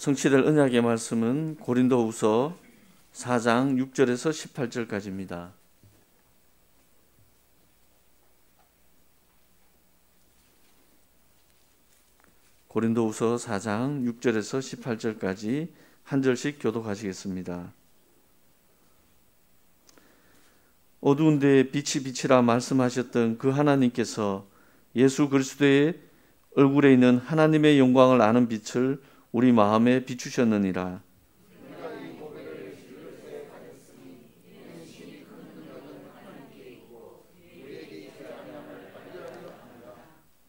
성취될 언약의 말씀은 고린도후서 4장 6절에서 18절까지입니다. 고린도후서 4장 6절에서 18절까지 한 절씩 교독하시겠습니다. 어두운 데에 빛이 빛이라 말씀하셨던 그 하나님께서 예수 그리스도의 얼굴에 있는 하나님의 영광을 아는 빛을 우리 마음에 비추셨느니라.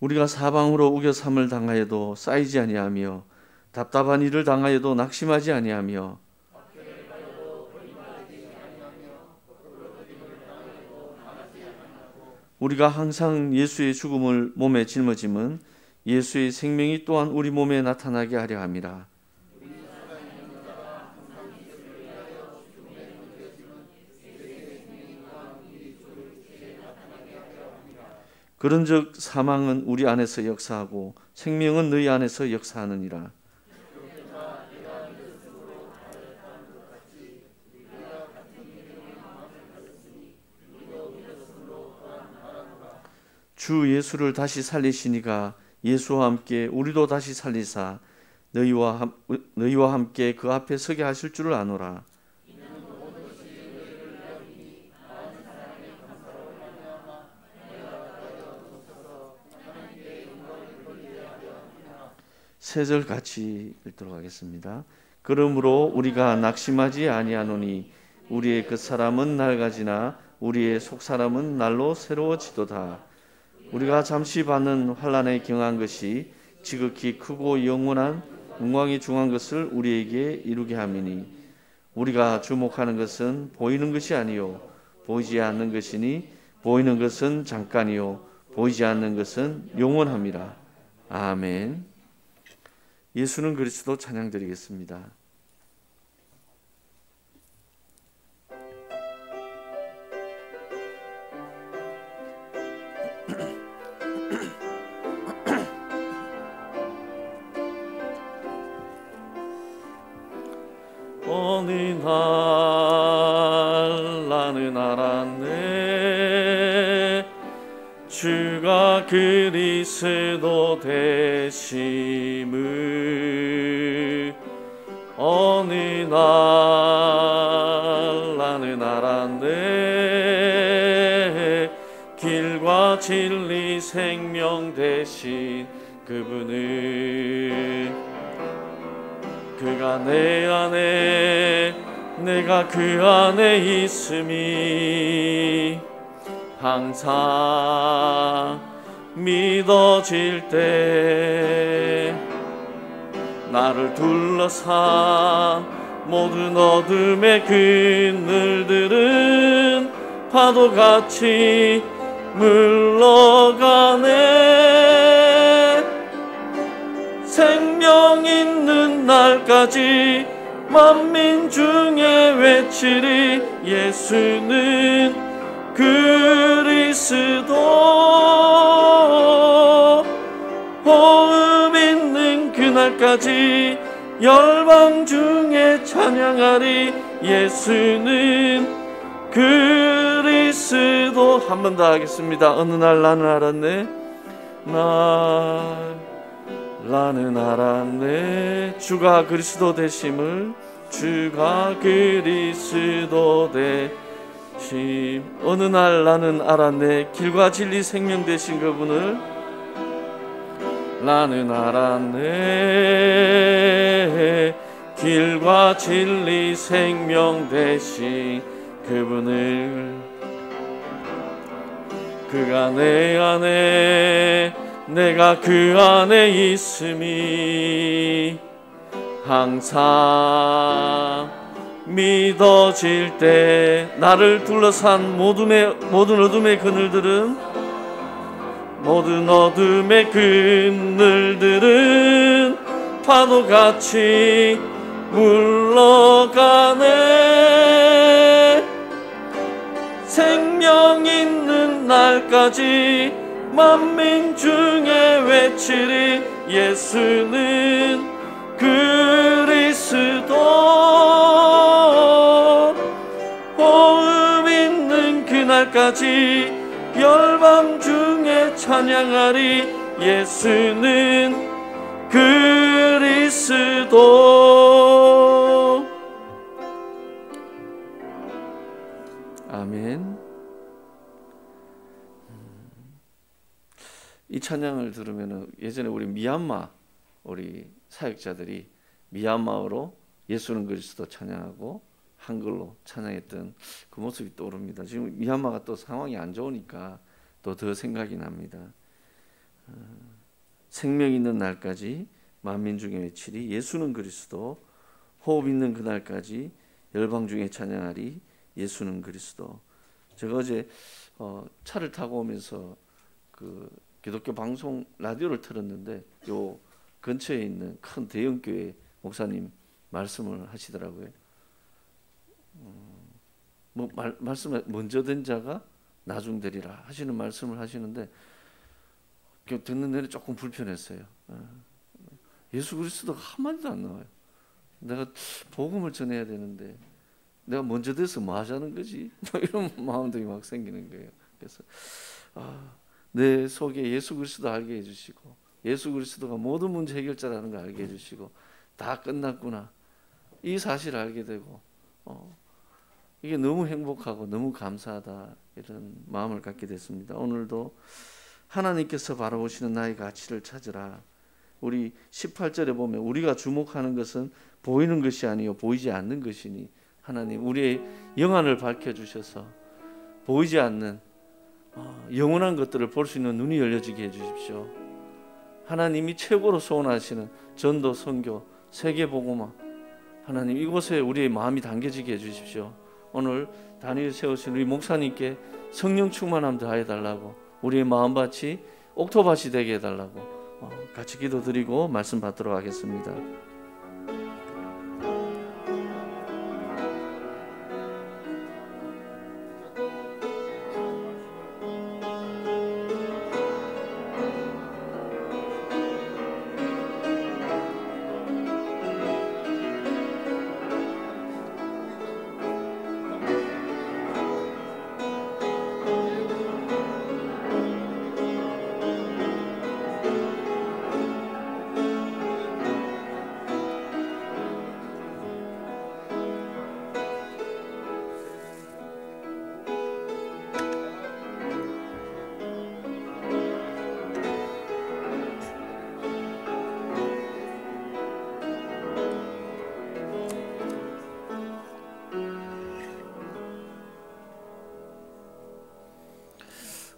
우리가 사방으로 우겨삼을 당하여도 쌓이지 아니하며 답답한 일을 당하여도 낙심하지 아니하며 우리가 항상 예수의 죽음을 몸에 짊어짐은 예수의 생명이 또한 우리 몸에 나타나게 하려 함이라. 그런즉 사망은 우리 안에서 역사하고 생명은 너희 안에서 역사하느니라. 주 예수를 다시 살리시니가 예수와 함께 우리도 다시 살리사 너희와 함께 그 앞에 서게 하실 줄을 아노라. 세 절 같이 읽도록 하겠습니다. 그러므로 우리가 낙심하지 아니하노니 우리의 끝사람은 낡아지나 우리의 속사람은 날로 새로워지도다. 우리가 잠시 받는 환난에 경한 것이 지극히 크고 영원한 영광이 중한 것을 우리에게 이루게 함이니 우리가 주목하는 것은 보이는 것이 아니요 보이지 않는 것이니 보이는 것은 잠깐이요 보이지 않는 것은 영원합니다. 아멘. 예수는 그리스도 찬양드리겠습니다. 어느 날 나는 알았네 주가 그리스도 되심을. 어느 날 나는 알았네 길과 진리 생명 되신 그분을. 그가 내 안에 내가 그 안에 있음이 항상 믿어질 때 나를 둘러싼 모든 어둠의 그늘들은 파도같이 물러가네. 생명 있는 날까지 만민 중에 외치리 예수는 그리스도. 호흡 있는 그날까지 열방 중에 찬양하리 예수는 그리스도. 한 번 더 하겠습니다. 어느 날 나는 알았네 나는 알았네 주가 그리스도 되심을. 주가 그리스도 되심. 어느 날 나는 알았네 길과 진리 생명 되신 그분을. 나는 알았네 길과 진리 생명 되신 그분을. 그가 내 안에 내가 그 안에 있음이 항상 믿어질 때 나를 둘러싼 모든 어둠의 그늘들은 파도같이 물러가네. 생명 있는 날까지 만민 중에 외치리 예수는 그리스도. 날까지 열방 중에 찬양하리. 예수는 그리스도. 아멘. 이 찬양을 들으면 예전에 우리 미얀마 우리 사역자들이 미얀마어로 예수는 그리스도 찬양하고 한글로 찬양했던 그 모습이 떠오릅니다. 지금 미얀마가 또 상황이 안 좋으니까 또 더 생각이 납니다. 생명 있는 날까지 만민 중에 외치리. 예수는 그리스도. 호흡 있는 그날까지 열방 중에 찬양하리. 예수는 그리스도. 제가 어제 차를 타고 오면서 그 기독교 방송 라디오를 틀었는데 요 근처에 있는 큰 대형 교회 목사님 말씀을 하시더라고요. 말씀에 먼저 된 자가 나중 되리라 하시는 말씀을 하시는데 듣는 내내 조금 불편했어요. 예수 그리스도가 한마디도 안 나와요. 내가 복음을 전해야 되는데 내가 먼저 돼서 뭐 하자는 거지? 이런 마음들이 막 생기는 거예요. 그래서 내 속에 예수 그리스도 알게 해주시고 예수 그리스도가 모든 문제 해결자라는 걸 알게 해주시고 다 끝났구나 이 사실을 알게 되고 이게 너무 행복하고 너무 감사하다 이런 마음을 갖게 됐습니다. 오늘도 하나님께서 바라보시는 나의 가치를 찾으라. 우리 18절에 보면 우리가 주목하는 것은 보이는 것이 아니요 보이지 않는 것이니 하나님 우리의 영안을 밝혀주셔서 보이지 않는 영원한 것들을 볼 수 있는 눈이 열려지게 해주십시오. 하나님이 최고로 소원하시는 전도, 선교, 세계복음화 하나님 이곳에 우리의 마음이 당겨지게 해주십시오. 오늘 다니엘 세우신 우리 목사님께 성령 충만함 더하여달라고 우리의 마음밭이 옥토밭이 되게 해달라고 같이 기도드리고 말씀 받도록 하겠습니다.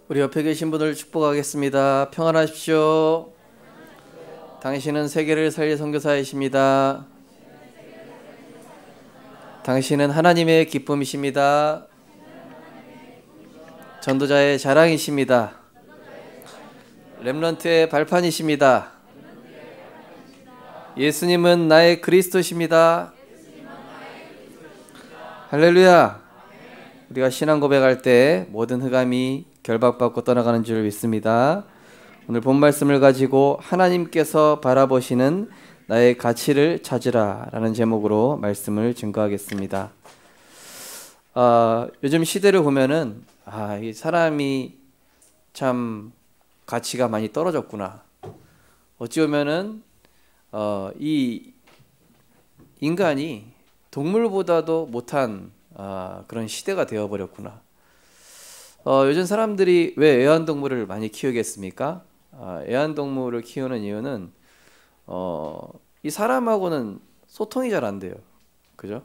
우리 옆에 계신 분들 축복하겠습니다. 평안하십시오. 당신은 세계를 살릴 선교사이십니다. 당신은 하나님의 기쁨이십니다. 전도자의 자랑이십니다. 렘넌트의 발판이십니다. 예수님은 나의 그리스도십니다. 할렐루야. 우리가 신앙 고백할 때 모든 흑암이 결박받고 떠나가는 줄 믿습니다. 오늘 본 말씀을 가지고 하나님께서 바라보시는 나의 가치를 찾으라 라는 제목으로 말씀을 증거하겠습니다. 요즘 시대를 보면은 이 사람이 참 가치가 많이 떨어졌구나. 어찌 보면은 이 인간이 동물보다도 못한 그런 시대가 되어버렸구나. 요즘 사람들이 왜 애완동물을 많이 키우겠습니까? 애완동물을 키우는 이유는 이 사람하고는 소통이 잘 안 돼요. 그죠?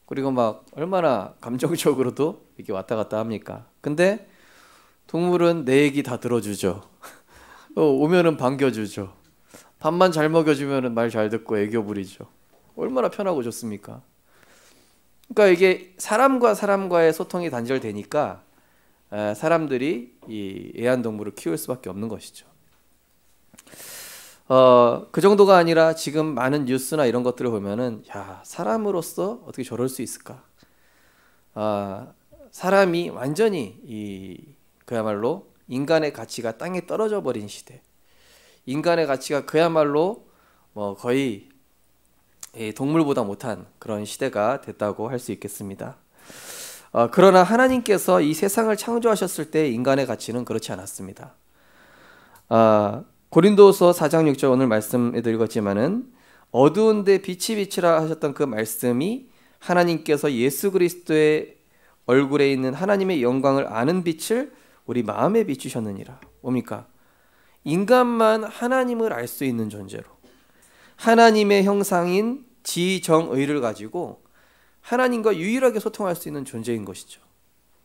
그리고 막 얼마나 감정적으로도 이렇게 왔다 갔다 합니까? 근데 동물은 내 얘기 다 들어주죠. 오면은 반겨주죠. 밥만 잘 먹여주면은 말 잘 듣고 애교 부리죠. 얼마나 편하고 좋습니까? 그러니까 이게 사람과 사람과의 소통이 단절되니까 사람들이 이 애완동물을 키울 수밖에 없는 것이죠. 그 정도가 아니라 지금 많은 뉴스나 이런 것들을 보면은 사람으로서 어떻게 저럴 수 있을까? 사람이 완전히 그야말로 인간의 가치가 땅에 떨어져 버린 시대. 인간의 가치가 그야말로 거의 동물보다 못한 그런 시대가 됐다고 할 수 있겠습니다. 그러나 하나님께서 이 세상을 창조하셨을 때 인간의 가치는 그렇지 않았습니다. 고린도서 4장 6절 오늘 말씀에도 읽었지만은 어두운 데 빛이 비치라 하셨던 그 말씀이 하나님께서 예수 그리스도의 얼굴에 있는 하나님의 영광을 아는 빛을 우리 마음에 비추셨느니라. 뭡니까? 인간만 하나님을 알 수 있는 존재로, 하나님의 형상인 지정의를 가지고 하나님과 유일하게 소통할 수 있는 존재인 것이죠.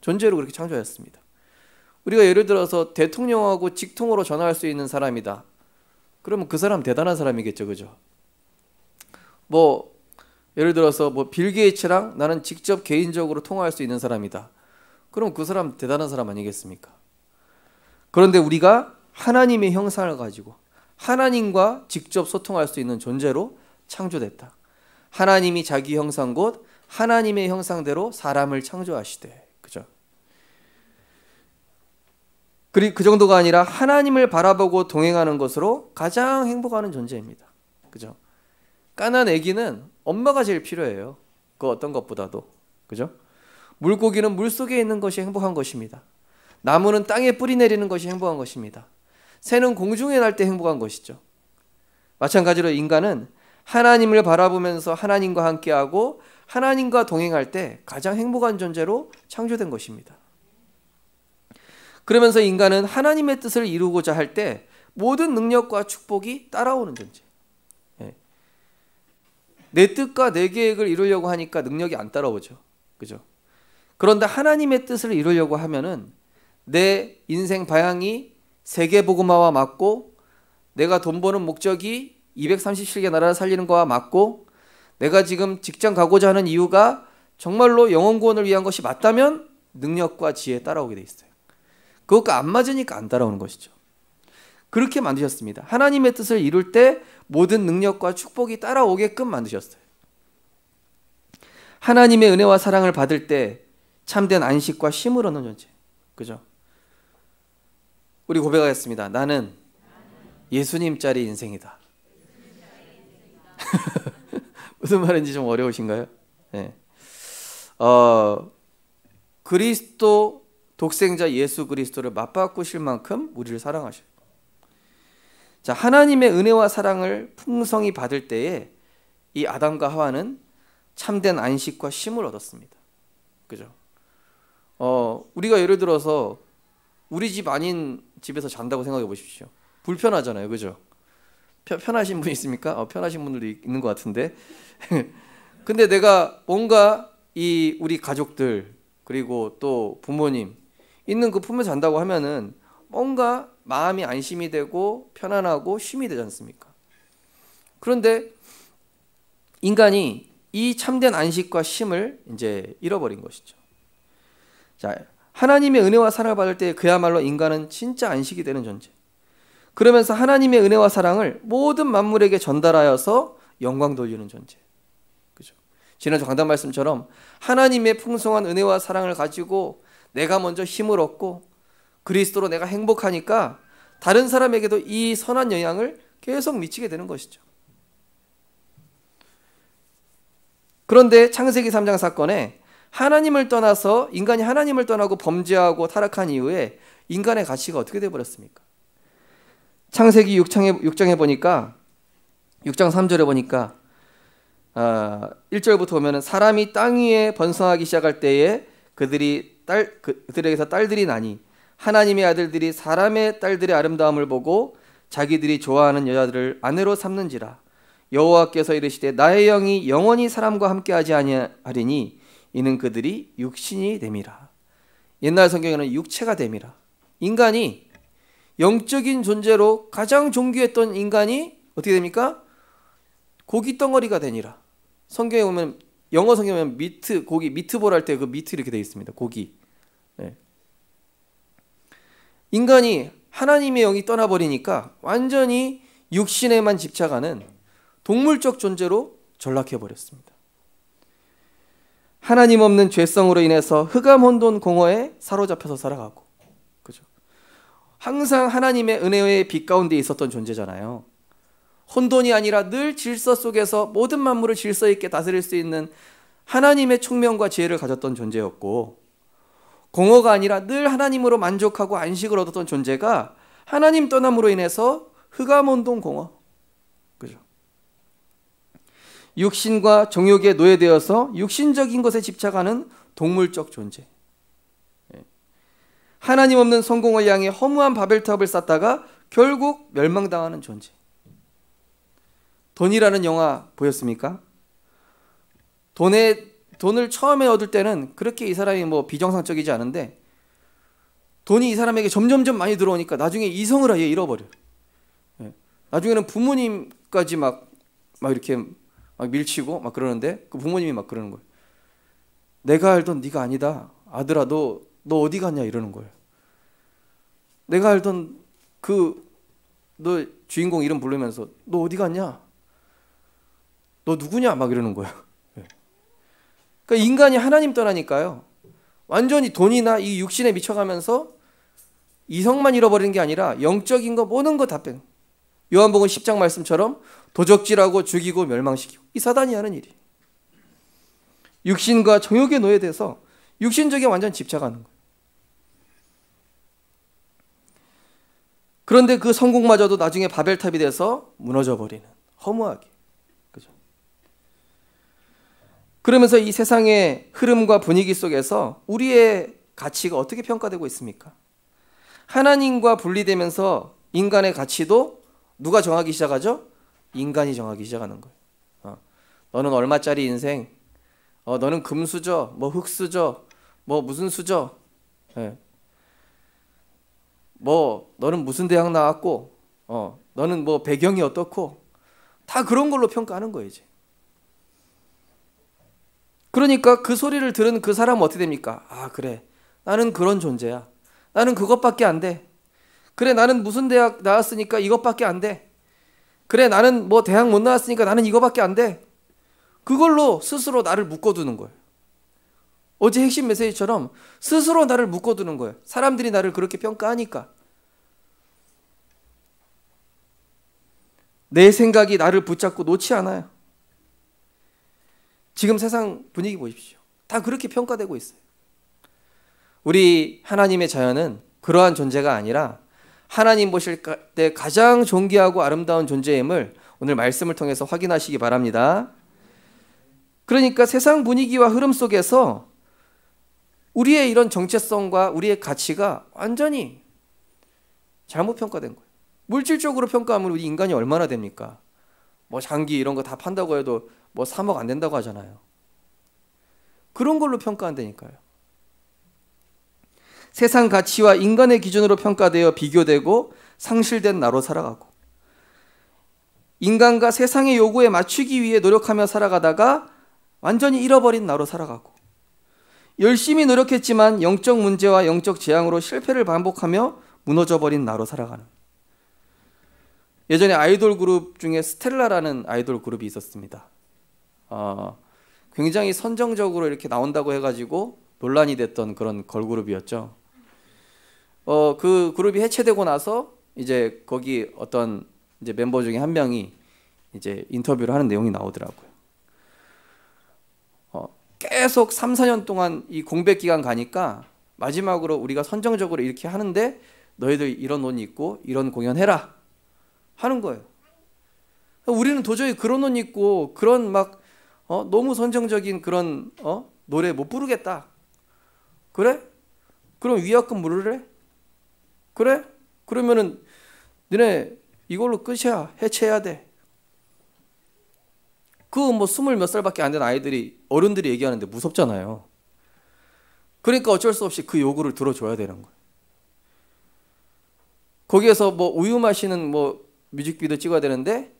존재로 그렇게 창조하였습니다. 우리가 예를 들어서 대통령하고 직통으로 전화할 수 있는 사람이다. 그러면 그 사람 대단한 사람이겠죠, 그죠? 예를 들어서 빌 게이츠랑 나는 직접 개인적으로 통화할 수 있는 사람이다. 그럼 그 사람 대단한 사람 아니겠습니까? 그런데 우리가 하나님의 형상을 가지고 하나님과 직접 소통할 수 있는 존재로 창조됐다. 하나님이 자기 형상 곧 하나님의 형상대로 사람을 창조하시되, 그죠? 그 정도가 아니라 하나님을 바라보고 동행하는 것으로 가장 행복하는 존재입니다. 그죠? 까난 아기는 엄마가 제일 필요해요. 그 어떤 것보다도. 그죠? 물고기는 물속에 있는 것이 행복한 것입니다. 나무는 땅에 뿌리 내리는 것이 행복한 것입니다. 새는 공중에 날 때 행복한 것이죠. 마찬가지로 인간은 하나님을 바라보면서 하나님과 함께하고 하나님과 동행할 때 가장 행복한 존재로 창조된 것입니다. 그러면서 인간은 하나님의 뜻을 이루고자 할 때 모든 능력과 축복이 따라오는 존재. 내 뜻과 내 계획을 이루려고 하니까 능력이 안 따라오죠. 그죠? 그런데 하나님의 뜻을 이루려고 하면은 내 인생 방향이 세계복음화와 맞고, 내가 돈 버는 목적이 237개 나라를 살리는 거와 맞고, 내가 지금 직장 가고자 하는 이유가 정말로 영혼 구원을 위한 것이 맞다면 능력과 지혜에 따라오게 돼 있어요. 그것과 안 맞으니까 안 따라오는 것이죠. 그렇게 만드셨습니다. 하나님의 뜻을 이룰 때 모든 능력과 축복이 따라오게끔 만드셨어요. 하나님의 은혜와 사랑을 받을 때 참된 안식과 쉼을 얻는 존재. 그죠? 우리 고백하겠습니다. 나는 예수님짜리 인생이다. 무슨 말인지 좀 어려우신가요? 네. 그리스도 독생자 예수 그리스도를 맞바꾸실 만큼 우리를 사랑하셔요. 자, 하나님의 은혜와 사랑을 풍성히 받을 때에 이 아담과 하와는 참된 안식과 쉼을 얻었습니다. 그죠? 우리가 예를 들어서 우리 집 아닌 집에서 잔다고 생각해 보십시오. 불편하잖아요. 그죠? 편하신 분 있습니까? 편하신 분들도 있는 것 같은데. 근데 내가 뭔가 우리 가족들 그리고 또 부모님 있는 그 품에 잔다고 하면은 뭔가 마음이 안심이 되고 편안하고 쉼이 되지 않습니까? 그런데 인간이 이 참된 안식과 쉼을 이제 잃어버린 것이죠. 자, 하나님의 은혜와 사랑을 받을 때 그야말로 인간은 진짜 안식이 되는 존재. 그러면서 하나님의 은혜와 사랑을 모든 만물에게 전달하여서 영광 돌리는 존재. 그죠? 지난주 강단 말씀처럼 하나님의 풍성한 은혜와 사랑을 가지고 내가 먼저 힘을 얻고 그리스도로 내가 행복하니까 다른 사람에게도 이 선한 영향을 계속 미치게 되는 것이죠. 그런데 창세기 3장 사건에 하나님을 떠나서 인간이 하나님을 떠나고 범죄하고 타락한 이후에 인간의 가치가 어떻게 되어버렸습니까? 창세기 6장에 보니까 6장 3절에 보니까 1절부터 보면은 사람이 땅 위에 번성하기 시작할 때에 그들에게서 딸들이 나니 하나님의 아들들이 사람의 딸들의 아름다움을 보고 자기들이 좋아하는 여자들을 아내로 삼는지라. 여호와께서 이르시되 나의 영이 영원히 사람과 함께하지 아니하리니 이는 그들이 육신이 됨이라. 옛날 성경에는 육체가 됨이라. 인간이 영적인 존재로 가장 존귀했던 인간이 어떻게 됩니까? 고기 덩어리가 되니라. 성경에 보면 영어 성경에 보면 고기 미트볼 할 때 그 미트 이렇게 되어 있습니다. 고기. 네. 인간이 하나님의 영이 떠나버리니까 완전히 육신에만 집착하는 동물적 존재로 전락해 버렸습니다. 하나님 없는 죄성으로 인해서 흑암 혼돈 공허에 사로잡혀서 살아가고, 그죠? 항상 하나님의 은혜의 빛 가운데 있었던 존재잖아요. 혼돈이 아니라 늘 질서 속에서 모든 만물을 질서 있게 다스릴 수 있는 하나님의 총명과 지혜를 가졌던 존재였고, 공허가 아니라 늘 하나님으로 만족하고 안식을 얻었던 존재가 하나님 떠남으로 인해서 흑암혼동 공허, 그죠? 육신과 정욕에 노예되어서 육신적인 것에 집착하는 동물적 존재, 하나님 없는 성공을 향해 허무한 바벨탑을 쌓다가 결국 멸망당하는 존재. 돈이라는 영화 보였습니까? 돈을 처음에 얻을 때는 그렇게 이 사람이 뭐 비정상적이지 않은데, 돈이 이 사람에게 점점점 많이 들어오니까 나중에 이성을 아예 잃어버려요. 나중에는 부모님까지 막 이렇게 막 밀치고 막 그러는데, 그 부모님이 막 그러는 거예요. 내가 알던 네가 아니다. 아들아, 너 어디 갔냐 이러는 거예요. 내가 알던 너 주인공 이름 부르면서 너 어디 갔냐? 너 누구냐? 막 이러는 거예요. 그러니까 인간이 하나님 떠나니까요, 완전히 돈이나 이 육신에 미쳐가면서 이성만 잃어버리는 게 아니라 영적인 거 모든 거 다 뺀. 요한복음 10장 말씀처럼 도적질하고 죽이고 멸망시키고, 이 사단이 하는 일이. 육신과 정욕에 노예돼서 육신적에 완전 집착하는 거예요. 그런데 그 성공마저도 나중에 바벨탑이 돼서 무너져 버리는, 허무하게, 그죠? 그러면서 이 세상의 흐름과 분위기 속에서 우리의 가치가 어떻게 평가되고 있습니까? 하나님과 분리되면서 인간의 가치도 누가 정하기 시작하죠? 인간이 정하기 시작하는 거예요. 너는 얼마짜리 인생? 너는 금수저, 뭐 흙수저, 뭐 무슨 수저? 뭐 너는 무슨 대학 나왔고, 너는 뭐 배경이 어떻고, 다 그런 걸로 평가하는 거예요 이제. 그러니까 그 소리를 들은 그 사람은 어떻게 됩니까? 아, 그래, 나는 그런 존재야. 나는 그것밖에 안 돼. 그래, 나는 무슨 대학 나왔으니까 이것밖에 안 돼. 그래, 나는 뭐 대학 못 나왔으니까 나는 이거밖에 안 돼. 그걸로 스스로 나를 묶어두는 거예요. 어제 핵심 메시지처럼 스스로 나를 묶어두는 거예요. 사람들이 나를 그렇게 평가하니까. 내 생각이 나를 붙잡고 놓지 않아요. 지금 세상 분위기 보십시오. 다 그렇게 평가되고 있어요. 우리 하나님의 자녀는 그러한 존재가 아니라 하나님 보실 때 가장 존귀하고 아름다운 존재임을 오늘 말씀을 통해서 확인하시기 바랍니다. 그러니까 세상 분위기와 흐름 속에서 우리의 이런 정체성과 우리의 가치가 완전히 잘못 평가된 거예요. 물질적으로 평가하면 우리 인간이 얼마나 됩니까? 뭐 장기 이런 거 다 판다고 해도 뭐 3억 안 된다고 하잖아요. 그런 걸로 평가한다니까요. 세상 가치와 인간의 기준으로 평가되어 비교되고 상실된 나로 살아가고, 인간과 세상의 요구에 맞추기 위해 노력하며 살아가다가 완전히 잃어버린 나로 살아가고, 열심히 노력했지만 영적 문제와 영적 재앙으로 실패를 반복하며 무너져버린 나로 살아가는. 예전에 아이돌 그룹 중에 스텔라라는 아이돌 그룹이 있었습니다. 굉장히 선정적으로 이렇게 나온다고 해가지고 논란이 됐던 그런 걸그룹이었죠. 그 그룹이 해체되고 나서 이제 거기 어떤 이제 멤버 중에 한 명이 이제 인터뷰를 하는 내용이 나오더라고요. 계속 3, 4년 동안 이 공백 기간 가니까 마지막으로 우리가 선정적으로 이렇게 하는데 너희들 이런 옷 입고 이런 공연해라 하는 거예요. 우리는 도저히 그런 옷 입고 그런 막 너무 선정적인 그런 노래 못 부르겠다. 그래? 그럼 위약금 물으래? 그래? 그러면은 너네 이걸로 끝이야. 해체해야 돼. 그 뭐 20몇 살밖에 안 된 아이들이, 어른들이 얘기하는데 무섭잖아요. 그러니까 어쩔 수 없이 그 요구를 들어줘야 되는 거예요. 거기에서 뭐 우유 마시는 뭐 뮤직비디오 찍어야 되는데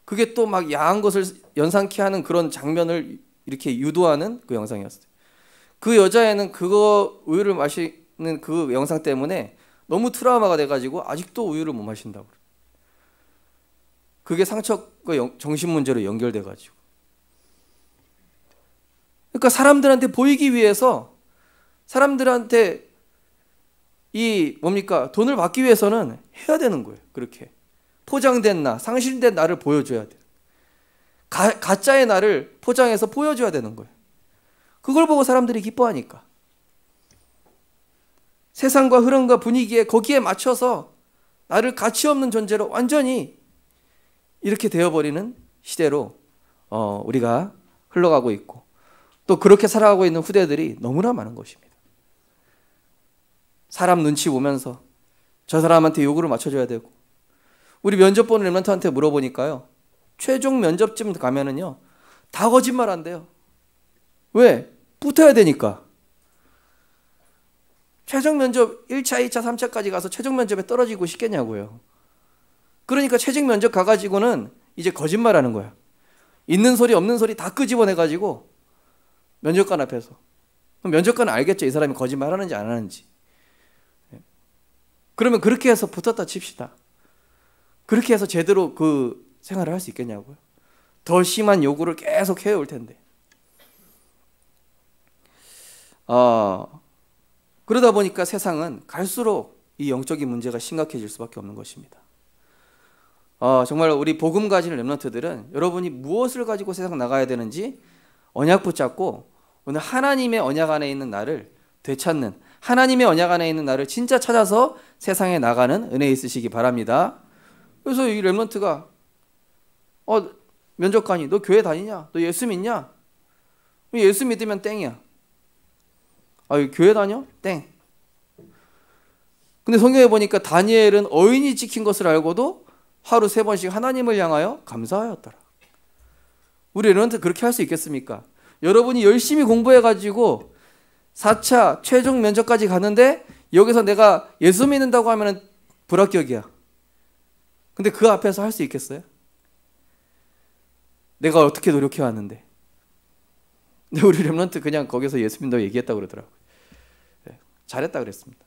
그게 또 막 야한 것을 연상케 하는 그런 장면을 이렇게 유도하는 그 영상이었어요. 그 여자애는 그거 우유를 마시는 그 영상 때문에 너무 트라우마가 돼가지고 아직도 우유를 못 마신다고 그래요. 그게 상처가 정신 문제로 연결돼가지고. 그러니까 사람들한테 보이기 위해서, 사람들한테 이 뭡니까 돈을 받기 위해서는 해야 되는 거예요. 그렇게 포장된 나, 상실된 나를 보여줘야 돼요. 가짜의 나를 포장해서 보여줘야 되는 거예요. 그걸 보고 사람들이 기뻐하니까. 세상과 흐름과 분위기에 거기에 맞춰서 나를 가치 없는 존재로 완전히 이렇게 되어버리는 시대로 우리가 흘러가고 있고, 또 그렇게 살아가고 있는 후대들이 너무나 많은 것입니다. 사람 눈치 보면서 저 사람한테 요구를 맞춰줘야 되고, 우리 면접 보는 랩런트한테 물어보니까요, 최종 면접쯤 가면은요 다 거짓말한대요. 왜? 붙어야 되니까. 최종 면접 1차, 2차, 3차까지 가서 최종 면접에 떨어지고 싶겠냐고요. 그러니까 최종 면접 가가지고는 이제 거짓말하는 거야. 있는 소리 없는 소리 다 끄집어내가지고 면접관 앞에서. 그럼 면접관은 알겠죠, 이 사람이 거짓말하는지 안 하는지. 그러면 그렇게 해서 붙었다 칩시다. 그렇게 해서 제대로 그 생활을 할 수 있겠냐고요. 더 심한 요구를 계속 해올 텐데. 그러다 보니까 세상은 갈수록 이 영적인 문제가 심각해질 수밖에 없는 것입니다. 정말 우리 복음 가진 렘넌트들은 여러분이 무엇을 가지고 세상 나가야 되는지 언약 붙잡고 오늘 하나님의 언약 안에 있는 나를 되찾는, 하나님의 언약 안에 있는 나를 진짜 찾아서 세상에 나가는 은혜 있으시기 바랍니다. 그래서 이 렘넌트가 면접관이 너 교회 다니냐? 너 예수 믿냐? 예수 믿으면 땡이야. 교회 다녀? 땡. 근데 성경에 보니까 다니엘은 어인이 지킨 것을 알고도 하루 3번씩 하나님을 향하여 감사하였더라. 우리 렘넌트 그렇게 할 수 있겠습니까? 여러분이 열심히 공부해가지고 4차 최종 면접까지 가는데 여기서 내가 예수 믿는다고 하면 불합격이야. 근데 그 앞에서 할 수 있겠어요? 내가 어떻게 노력해왔는데. 근데 우리 렘넌트 그냥 거기서 예수 믿는다고 얘기했다고 그러더라고요. 잘했다 그랬습니다.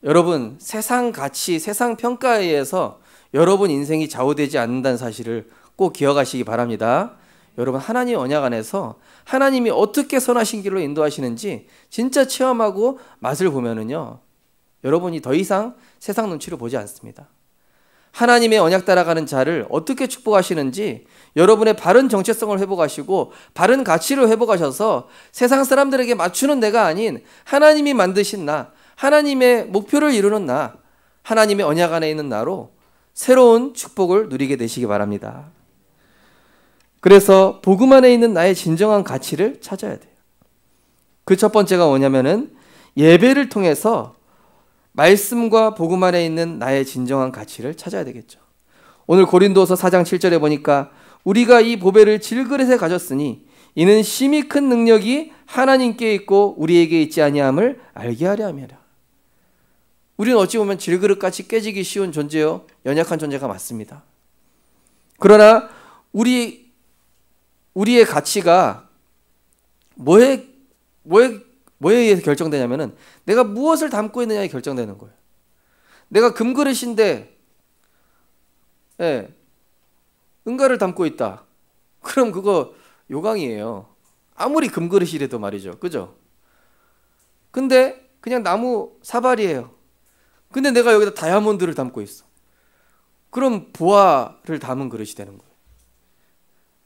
여러분, 세상 가치, 세상 평가에 의해서 여러분 인생이 좌우되지 않는다는 사실을 꼭 기억하시기 바랍니다. 여러분, 하나님 언약 안에서 하나님이 어떻게 선하신 길로 인도하시는지 진짜 체험하고 맛을 보면은요, 여러분이 더 이상 세상 눈치를 보지 않습니다. 하나님의 언약 따라가는 자를 어떻게 축복하시는지 여러분의 바른 정체성을 회복하시고 바른 가치를 회복하셔서 세상 사람들에게 맞추는 내가 아닌 하나님이 만드신 나, 하나님의 목표를 이루는 나, 하나님의 언약 안에 있는 나로 새로운 축복을 누리게 되시기 바랍니다. 그래서 복음 안에 있는 나의 진정한 가치를 찾아야 돼요. 그 첫 번째가 뭐냐면은 예배를 통해서 말씀과 복음 안에 있는 나의 진정한 가치를 찾아야 되겠죠. 오늘 고린도서 4장 7절에 보니까 우리가 이 보배를 질그릇에 가졌으니 이는 심히 큰 능력이 하나님께 있고 우리에게 있지 아니함을 알게 하려 함이라. 우리는 어찌 보면 질그릇같이 깨지기 쉬운 존재요, 연약한 존재가 맞습니다. 그러나 우리의 가치가 뭐에 의해서 결정되냐면은 내가 무엇을 담고 있느냐에 결정되는 거예요. 내가 금그릇인데 은가를 담고 있다. 그럼 그거 요강이에요. 아무리 금그릇이라도 말이죠. 그죠? 근데 그냥 나무 사발이에요. 근데 내가 여기다 다이아몬드를 담고 있어. 그럼 보화를 담은 그릇이 되는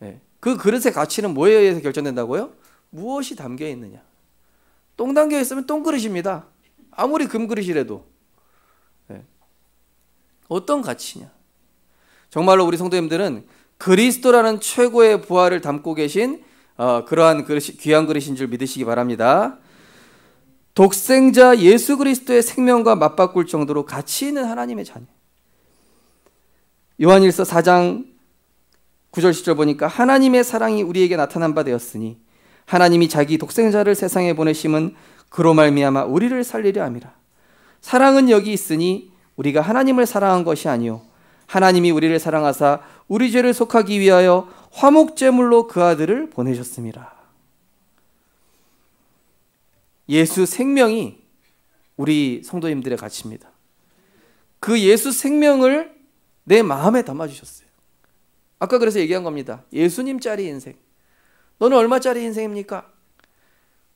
거예요. 그 그릇의 가치는 뭐에 의해서 결정된다고요? 무엇이 담겨 있느냐. 똥 담겨 있으면 똥그릇입니다. 아무리 금그릇이라도. 어떤 가치냐. 정말로 우리 성도님들은 그리스도라는 최고의 보화를 담고 계신 그러한 귀한 그릇인 줄 믿으시기 바랍니다. 독생자 예수 그리스도의 생명과 맞바꿀 정도로 가치 있는 하나님의 자녀. 요한일서 4장 9절 10절 보니까 하나님의 사랑이 우리에게 나타난 바 되었으니 하나님이 자기 독생자를 세상에 보내심은 그로 말미암아 우리를 살리려 함이라. 사랑은 여기 있으니 우리가 하나님을 사랑한 것이 아니요 하나님이 우리를 사랑하사 우리 죄를 속하기 위하여 화목제물로 그 아들을 보내셨습니다. 예수 생명이 우리 성도님들의 가치입니다. 그 예수 생명을 내 마음에 담아주셨어요. 아까 그래서 얘기한 겁니다. 예수님짜리 인생. 너는 얼마짜리 인생입니까?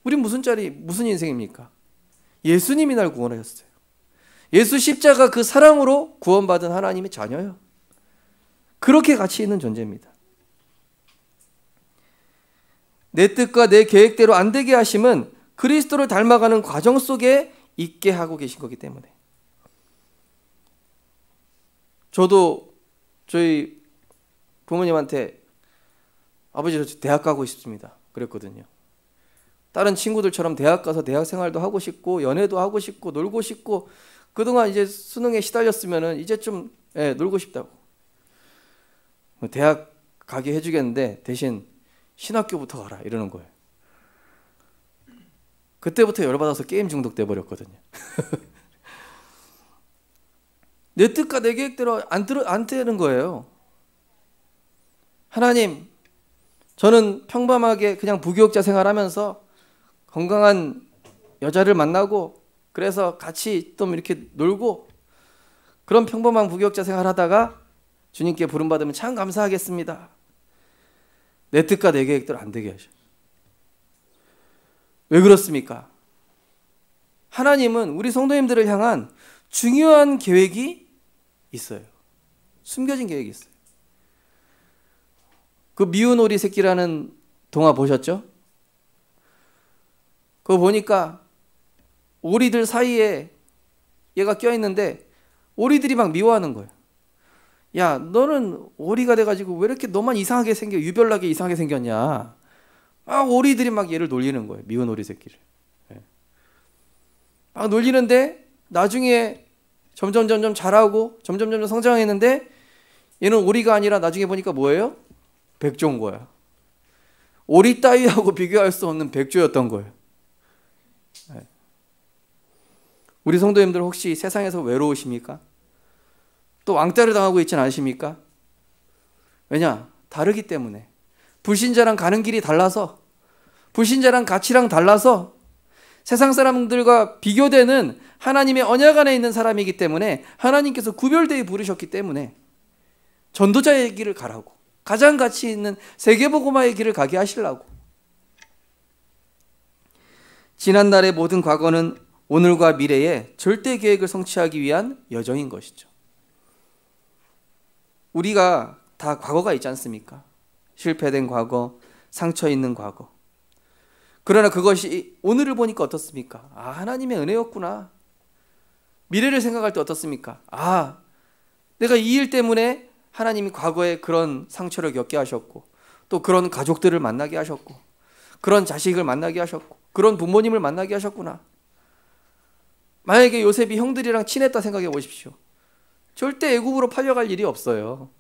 우린 무슨 인생입니까? 예수님이 날 구원하셨어요. 예수 십자가 그 사랑으로 구원받은 하나님의 자녀예요. 그렇게 가치 있는 존재입니다. 내 뜻과 내 계획대로 안 되게 하심은 그리스도를 닮아가는 과정 속에 있게 하고 계신 거기 때문에. 저도 저희 부모님한테 아버지 저 대학 가고 싶습니다 그랬거든요. 다른 친구들처럼 대학 가서 대학 생활도 하고 싶고 연애도 하고 싶고 놀고 싶고, 그동안 이제 수능에 시달렸으면은 이제 좀 놀고 싶다고. 대학 가게 해주겠는데 대신 신학교부터 가라 이러는 거예요. 그때부터 열받아서 게임 중독돼 버렸거든요. 내 뜻과 내 계획대로 안 되는 거예요. 하나님, 저는 평범하게 그냥 부교육자 생활하면서 건강한 여자를 만나고 그래서 같이 좀 이렇게 놀고 그런 평범한 부교육자 생활하다가 주님께 부름받으면 참 감사하겠습니다. 내 뜻과 내 계획대로 안 되게 하셔. 왜 그렇습니까? 하나님은 우리 성도님들을 향한 중요한 계획이 있어요. 숨겨진 계획이 있어요. 그 미운 오리 새끼라는 동화 보셨죠? 그거 보니까 오리들 사이에 얘가 껴있는데 오리들이 막 미워하는 거예요. 야, 너는 오리가 돼가지고 왜 이렇게 너만 이상하게 생겨, 유별나게 이상하게 생겼냐. 막 오리들이 막 얘를 놀리는 거예요. 미운 오리 새끼를. 막 놀리는데 나중에 점점 자라고 점점 성장했는데 얘는 오리가 아니라 나중에 보니까 뭐예요? 백조인 거야. 오리 따위하고 비교할 수 없는 백조였던 거예요. 우리 성도님들 혹시 세상에서 외로우십니까? 또 왕따를 당하고 있지는 않으십니까? 왜냐? 다르기 때문에. 불신자랑 가는 길이 달라서, 불신자랑 가치랑 달라서 세상 사람들과 비교되는 하나님의 언약 안에 있는 사람이기 때문에 하나님께서 구별되어 부르셨기 때문에 전도자의 길을 가라고, 가장 가치 있는 세계복음화의 길을 가게 하시려고. 지난날의 모든 과거는 오늘과 미래의 절대 계획을 성취하기 위한 여정인 것이죠. 우리가 다 과거가 있지 않습니까? 실패된 과거, 상처 있는 과거. 그러나 그것이 오늘을 보니까 어떻습니까? 아, 하나님의 은혜였구나. 미래를 생각할 때 어떻습니까? 아, 내가 이 일 때문에 하나님이 과거에 그런 상처를 겪게 하셨고, 또 그런 가족들을 만나게 하셨고, 그런 자식을 만나게 하셨고, 그런 부모님을 만나게 하셨구나. 만약에 요셉이 형들이랑 친했다 생각해 보십시오. 절대 애굽으로 팔려갈 일이 없어요.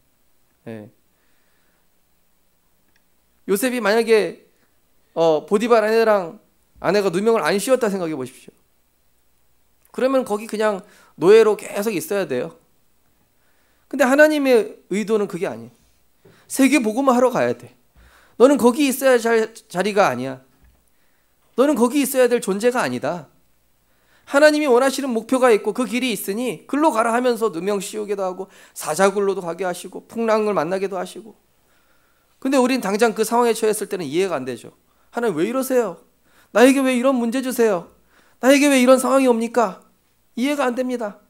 요셉이 만약에 보디발 아내가 누명을 안 씌웠다 생각해 보십시오. 그러면 거기 그냥 노예로 계속 있어야 돼요. 근데 하나님의 의도는 그게 아니에요. 세계 복음화 하러 가야 돼. 너는 거기 있어야 할 자리가 아니야. 너는 거기 있어야 될 존재가 아니다. 하나님이 원하시는 목표가 있고 그 길이 있으니 글로 가라 하면서 누명 씌우기도 하고 사자굴로도 가게 하시고 풍랑을 만나게도 하시고. 근데 우린 당장 그 상황에 처했을 때는 이해가 안 되죠. 하나님 왜 이러세요? 나에게 왜 이런 문제 주세요? 나에게 왜 이런 상황이 옵니까? 이해가 안 됩니다.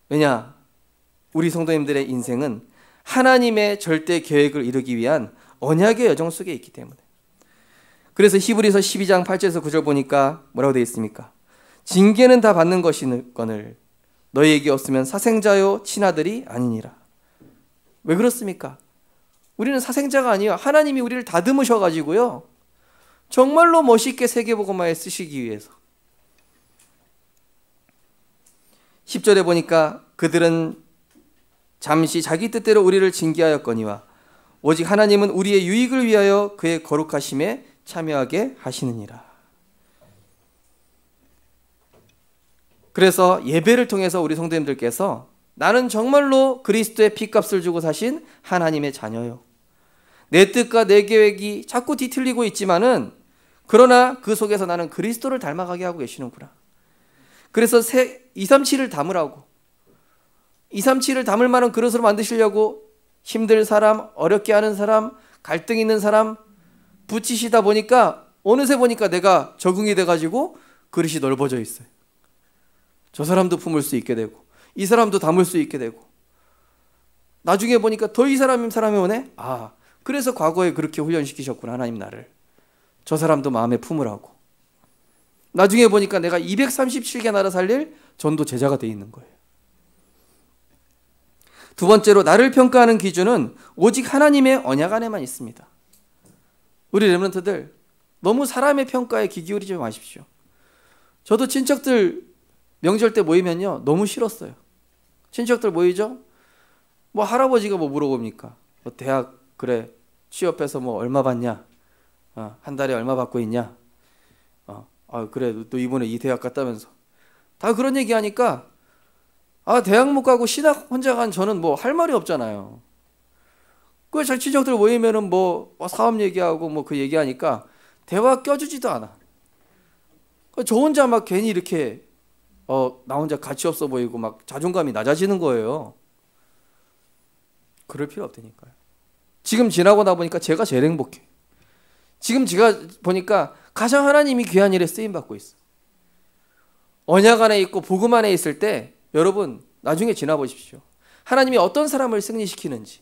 왜냐? 우리 성도님들의 인생은 하나님의 절대 계획을 이루기 위한 언약의 여정 속에 있기 때문에. 그래서 히브리서 12장 8절에서 9절 보니까 뭐라고 되어 있습니까? 징계는 다 받는 것이거늘 너희에게 없으면 사생자요 친아들이 아니니라. 왜 그렇습니까? 우리는 사생자가 아니에요. 하나님이 우리를 다듬으셔가지고요, 정말로 멋있게 세계복음화에 쓰시기 위해서. 10절에 보니까 그들은 잠시 자기 뜻대로 우리를 징계하였거니와 오직 하나님은 우리의 유익을 위하여 그의 거룩하심에 참여하게 하시느니라. 그래서 예배를 통해서 우리 성도님들께서 나는 정말로 그리스도의 피값을 주고 사신 하나님의 자녀요. 내 뜻과 내 계획이 자꾸 뒤틀리고 있지만은 그러나 그 속에서 나는 그리스도를 닮아가게 하고 계시는구나. 그래서 237을 담으라고, 237을 담을 만한 그릇으로 만드시려고 힘들 사람, 어렵게 하는 사람, 갈등 있는 사람 붙이시다 보니까 어느새 보니까 내가 적응이 돼가지고 그릇이 넓어져 있어요. 저 사람도 품을 수 있게 되고 이 사람도 담을 수 있게 되고 나중에 보니까 더 이 사람이 오네? 아, 그래서 과거에 그렇게 훈련시키셨구나, 하나님 나를. 저 사람도 마음에 품으라고. 나중에 보니까 내가 237개 나라 살릴 전도 제자가 돼 있는 거예요. 두 번째로, 나를 평가하는 기준은 오직 하나님의 언약 안에만 있습니다. 우리 렘넌트들 너무 사람의 평가에 귀 기울이지 마십시오. 저도 친척들 명절 때 모이면요 너무 싫었어요. 친척들 모이죠? 뭐 할아버지가 뭐 물어봅니까? 뭐 대학 그래 취업해서 뭐 얼마 받냐? 한 달에 얼마 받고 있냐? 그래 또 이번에 이 대학 갔다면서 다 그런 얘기 하니까 대학 못 가고 신학 혼자 간 저는 뭐 할 말이 없잖아요. 그 친척들 모이면은 뭐 사업 얘기하고 뭐 그 얘기하니까 대화 껴주지도 않아. 저 혼자 막 괜히 이렇게 나 혼자 가치 없어 보이고 막 자존감이 낮아지는 거예요. 그럴 필요 없다니까요. 지금 지나고 나 보니까 제가 제일 행복해. 지금 제가 보니까 가장 하나님이 귀한 일에 쓰임 받고 있어. 언약 안에 있고 복음 안에 있을 때 여러분 나중에 지나보십시오. 하나님이 어떤 사람을 승리시키는지.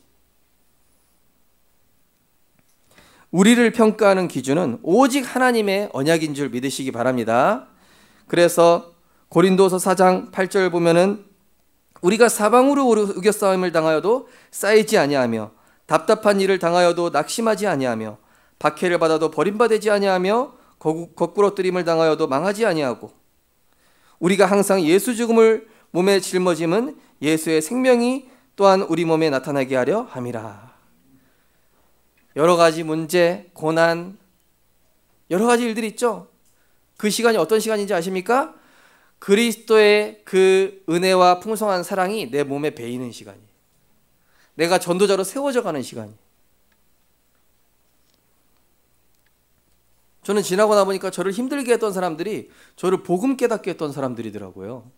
우리를 평가하는 기준은 오직 하나님의 언약인 줄 믿으시기 바랍니다. 그래서 고린도서 4장 8절 보면은 우리가 사방으로 우겨싸움을 당하여도 쌓이지 아니하며 답답한 일을 당하여도 낙심하지 아니하며 박해를 받아도 버림받지 아니하며 거꾸러뜨림을 당하여도 망하지 아니하고 우리가 항상 예수 죽음을 몸에 짊어짐은 예수의 생명이 또한 우리 몸에 나타나게 하려 함이라. 여러 가지 문제, 고난, 여러 가지 일들이 있죠. 그 시간이 어떤 시간인지 아십니까? 그리스도의 그 은혜와 풍성한 사랑이 내 몸에 배이는 시간이에요. 내가 전도자로 세워져 가는 시간이에요. 저는 지나고 나 보니까 저를 힘들게 했던 사람들이 저를 복음 깨닫게 했던 사람들이더라고요.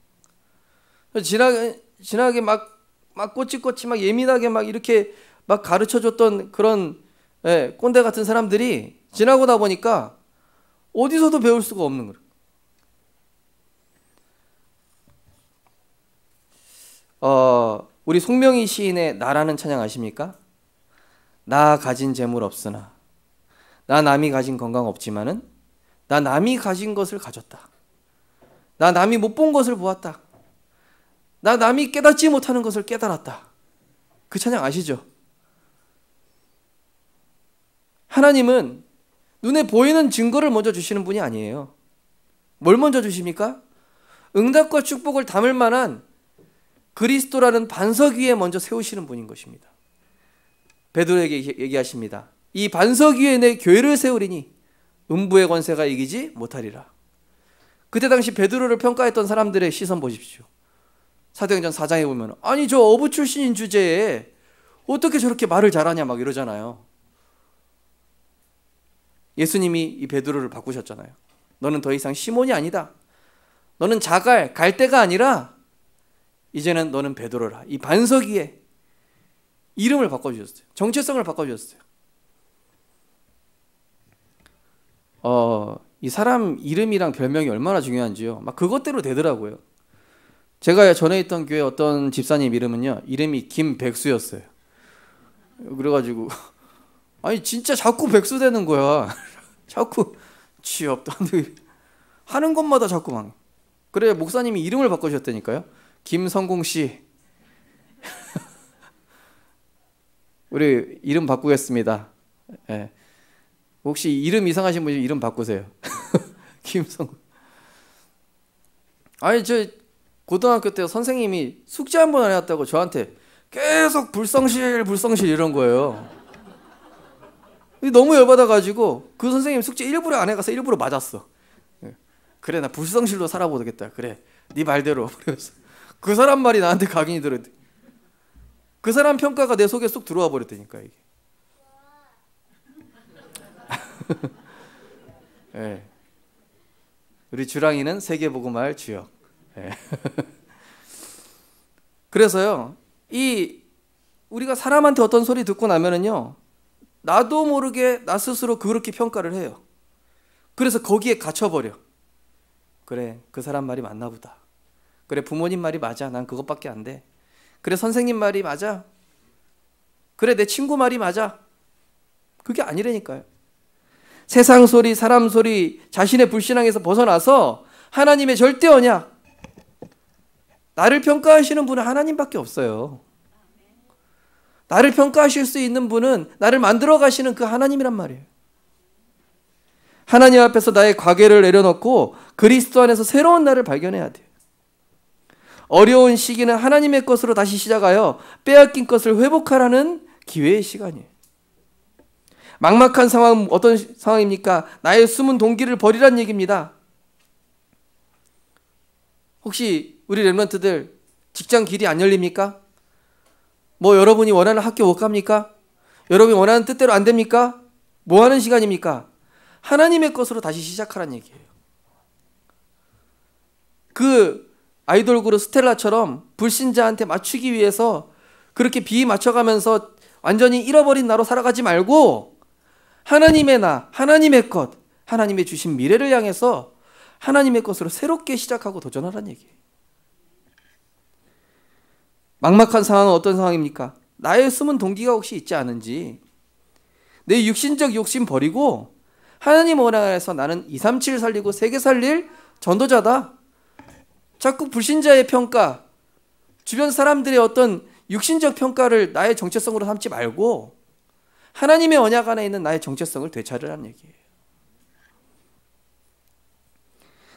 지나게 막 꼬치꼬치 막 예민하게 막 이렇게 막 가르쳐줬던 그런 꼰대 같은 사람들이 지나고 나 보니까 어디서도 배울 수가 없는 거예요. 우리 송명희 시인의 나라는 찬양 아십니까? 나 가진 재물 없으나 나 남이 가진 건강 없지만은 나 남이 가진 것을 가졌다. 나 남이 못 본 것을 보았다. 나 남이 깨닫지 못하는 것을 깨달았다. 그 찬양 아시죠? 하나님은 눈에 보이는 증거를 먼저 주시는 분이 아니에요. 뭘 먼저 주십니까? 응답과 축복을 담을 만한 그리스도라는 반석 위에 먼저 세우시는 분인 것입니다. 베드로에게 얘기하십니다. 이 반석 위에 내 교회를 세우리니 음부의 권세가 이기지 못하리라. 그때 당시 베드로를 평가했던 사람들의 시선 보십시오. 사도행전 4장에 보면 아니 저 어부 출신인 주제에 어떻게 저렇게 말을 잘하냐 막 이러잖아요. 예수님이 이 베드로를 바꾸셨잖아요. 너는 더 이상 시몬이 아니다. 너는 자갈, 갈대가 아니라 이제는 너는 베드로라. 이 반석 위에 이름을 바꿔주셨어요. 정체성을 바꿔주셨어요. 이 사람 이름이랑 별명이 얼마나 중요한지요. 막 그것대로 되더라고요. 제가 전에 있던 교회 어떤 집사님 이름은요. 이름이 김백수였어요. 그래가지고 아니 진짜 자꾸 백수 되는 거야. 자꾸 취업도 안 되고 하는 것마다 자꾸 막. 그래 목사님이 이름을 바꿔주셨다니까요. 김성공 씨. 우리 이름 바꾸겠습니다. 네. 혹시 이름 이상하신 분이 이름 바꾸세요. 김성공. 아니 저 고등학교 때 선생님이 숙제 한 번 안 해왔다고 저한테 계속 불성실 이런 거예요. 너무 열받아가지고 그 선생님 숙제 일부러 안 해가서 일부러 맞았어. 그래 나 불성실로 살아보겠다. 그래 네 말대로. 그래서 그 사람 말이 나한테 각인이 들어. 그 사람 평가가 내 속에 쏙 들어와 버렸다니까 이게. 네. 우리 주랑이는 세계복음화할 주역. 네. 그래서요 우리가 사람한테 어떤 소리 듣고 나면은요 나도 모르게 나 스스로 그렇게 평가를 해요. 그래서 거기에 갇혀버려. 그래 그 사람 말이 맞나 보다. 그래 부모님 말이 맞아. 난 그것밖에 안 돼. 그래 선생님 말이 맞아. 그래 내 친구 말이 맞아. 그게 아니라니까요. 세상 소리, 사람 소리, 자신의 불신앙에서 벗어나서 하나님의 절대 언약, 나를 평가하시는 분은 하나님밖에 없어요. 나를 평가하실 수 있는 분은 나를 만들어 가시는 그 하나님이란 말이에요. 하나님 앞에서 나의 과거를 내려놓고 그리스도 안에서 새로운 나를 발견해야 돼요. 어려운 시기는 하나님의 것으로 다시 시작하여 빼앗긴 것을 회복하라는 기회의 시간이에요. 막막한 상황은 어떤 상황입니까? 나의 숨은 동기를 버리란 얘기입니다. 혹시 우리 렘넌트들 직장 길이 안 열립니까? 뭐 여러분이 원하는 학교 못 갑니까? 여러분이 원하는 뜻대로 안 됩니까? 뭐 하는 시간입니까? 하나님의 것으로 다시 시작하란 얘기예요. 그 아이돌 그룹 스텔라처럼 불신자한테 맞추기 위해서 그렇게 비 맞춰가면서 완전히 잃어버린 나로 살아가지 말고 하나님의 나, 하나님의 것, 하나님의 주신 미래를 향해서 하나님의 것으로 새롭게 시작하고 도전하라는 얘기예요. 막막한 상황은 어떤 상황입니까? 나의 숨은 동기가 혹시 있지 않은지 내 육신적 욕심 버리고 하나님 원하에서 나는 237 살리고 세계 살릴 전도자다. 자꾸 불신자의 평가, 주변 사람들의 어떤 육신적 평가를 나의 정체성으로 삼지 말고 하나님의 언약 안에 있는 나의 정체성을 되찾으라는 얘기예요.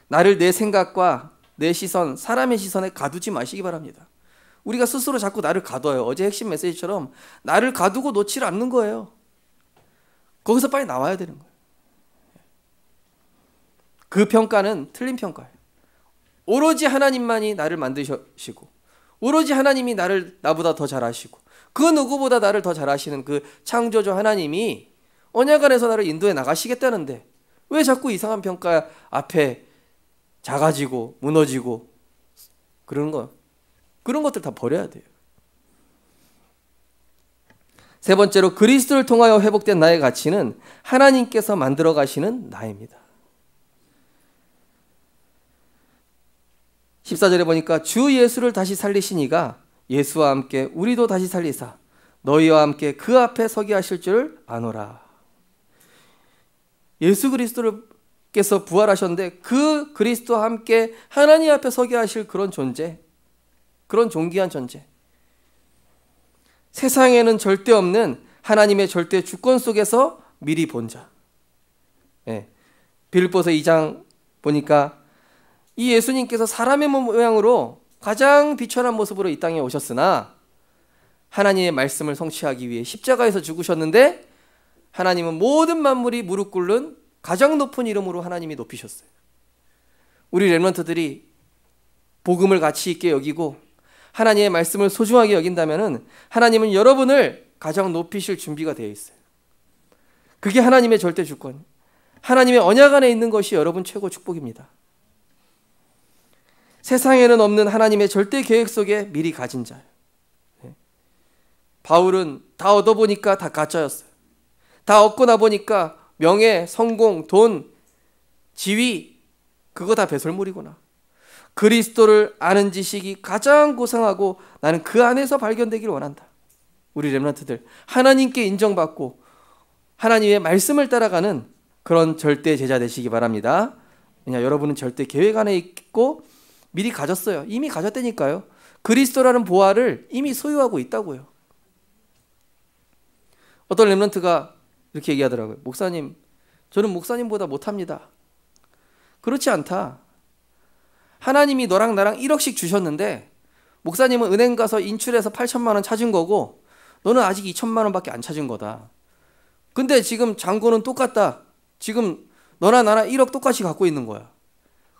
나를 내 생각과 내 시선, 사람의 시선에 가두지 마시기 바랍니다. 우리가 스스로 자꾸 나를 가둬요. 어제 핵심 메시지처럼 나를 가두고 놓지 않는 거예요. 거기서 빨리 나와야 되는 거예요. 그 평가는 틀린 평가예요. 오로지 하나님만이 나를 만드시고 오로지 하나님이 나보다 더 잘하시고 그 누구보다 나를 더 잘하시는 그 창조주 하나님이 언약 안에서 나를 인도해 나가시겠다는데 왜 자꾸 이상한 평가 앞에 작아지고 무너지고 그런 것들 다 버려야 돼요. 세 번째로 그리스도를 통하여 회복된 나의 가치는 하나님께서 만들어 가시는 나입니다. 14절에 보니까 주 예수를 다시 살리시니가 예수와 함께 우리도 다시 살리사 너희와 함께 그 앞에 서게 하실 줄 아노라. 예수 그리스도께서 부활하셨는데 그 그리스도와 함께 하나님 앞에 서게 하실 그런 존재, 그런 존귀한 존재. 세상에는 절대 없는 하나님의 절대 주권 속에서 미리 본 자. 빌립보서 2장 보니까 이 예수님께서 사람의 모양으로 가장 비천한 모습으로 이 땅에 오셨으나 하나님의 말씀을 성취하기 위해 십자가에서 죽으셨는데 하나님은 모든 만물이 무릎 꿇는 가장 높은 이름으로 하나님이 높이셨어요. 우리 렘넌트들이 복음을 가치 있게 여기고 하나님의 말씀을 소중하게 여긴다면 하나님은 여러분을 가장 높이실 준비가 되어 있어요. 그게 하나님의 절대 주권, 하나님의 언약 안에 있는 것이 여러분 최고 축복입니다. 세상에는 없는 하나님의 절대 계획 속에 미리 가진 자예요. 바울은 다 얻어보니까 다 가짜였어요. 다 얻고 나보니까 명예, 성공, 돈, 지위 그거 다 배설물이구나. 그리스도를 아는 지식이 가장 고상하고 나는 그 안에서 발견되기를 원한다. 우리 렘넌트들 하나님께 인정받고 하나님의 말씀을 따라가는 그런 절대 제자 되시기 바랍니다. 왜냐 여러분은 절대 계획 안에 있고 미리 가졌어요. 이미 가졌다니까요. 그리스도라는 보화를 이미 소유하고 있다고요. 어떤 렘넌트가 이렇게 얘기하더라고요. 목사님, 저는 목사님보다 못합니다. 그렇지 않다. 하나님이 너랑 나랑 1억씩 주셨는데 목사님은 은행 가서 인출해서 8천만 원 찾은 거고 너는 아직 2천만 원밖에 안 찾은 거다. 근데 지금 잔고는 똑같다. 지금 너나 나나 1억 똑같이 갖고 있는 거야.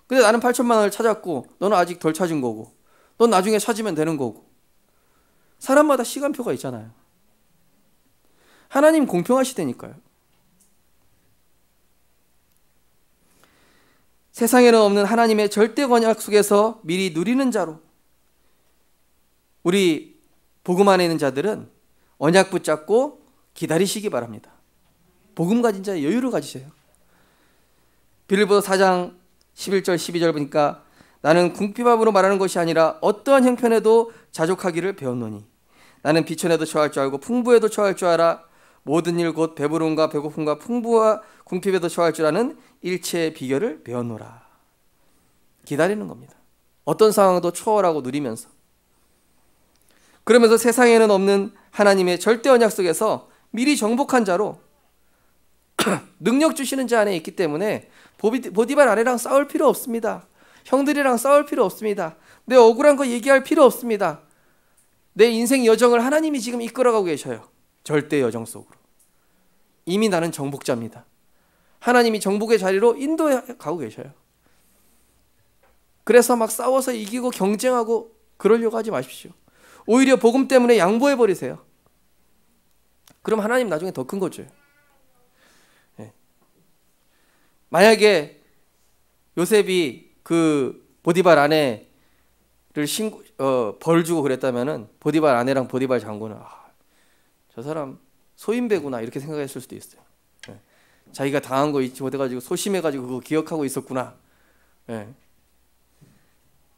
근데 나는 8천만 원을 찾았고 너는 아직 덜 찾은 거고 넌 나중에 찾으면 되는 거고. 사람마다 시간표가 있잖아요. 하나님 공평하시다니까요. 세상에는 없는 하나님의 절대 권약 속에서 미리 누리는 자로 우리 복음 안에 있는 자들은 언약 붙잡고 기다리시기 바랍니다. 복음 가진 자의 여유를 가지세요. 빌립보서 4장 11절 12절 보니까 나는 궁핍함으로 말하는 것이 아니라 어떠한 형편에도 자족하기를 배웠노니 나는 비천에도 처할 줄 알고 풍부에도 처할 줄 알아 모든 일 곧 배부름과 배고픔과 풍부와 궁핍에도 처할 줄 아는 일체의 비결을 배워노라. 기다리는 겁니다. 어떤 상황도 초월하고 누리면서. 그러면서 세상에는 없는 하나님의 절대 언약 속에서 미리 정복한 자로 능력 주시는 자 안에 있기 때문에 보디발 아내랑 싸울 필요 없습니다. 형들이랑 싸울 필요 없습니다. 내 억울한 거 얘기할 필요 없습니다. 내 인생 여정을 하나님이 지금 이끌어가고 계셔요. 절대 여정 속으로. 이미 나는 정복자입니다. 하나님이 정복의 자리로 인도해 가고 계셔요. 그래서 막 싸워서 이기고 경쟁하고 그러려고 하지 마십시오. 오히려 복음 때문에 양보해버리세요. 그럼 하나님 나중에 더 큰 거 줘요. 네. 만약에 요셉이 그 보디발 아내를 벌 주고 그랬다면은 보디발 아내랑 보디발 장군은 저 사람 소인배구나 이렇게 생각했을 수도 있어요. 네. 자기가 당한 거 잊지 못해가지고 소심해가지고 그거 기억하고 있었구나. 네.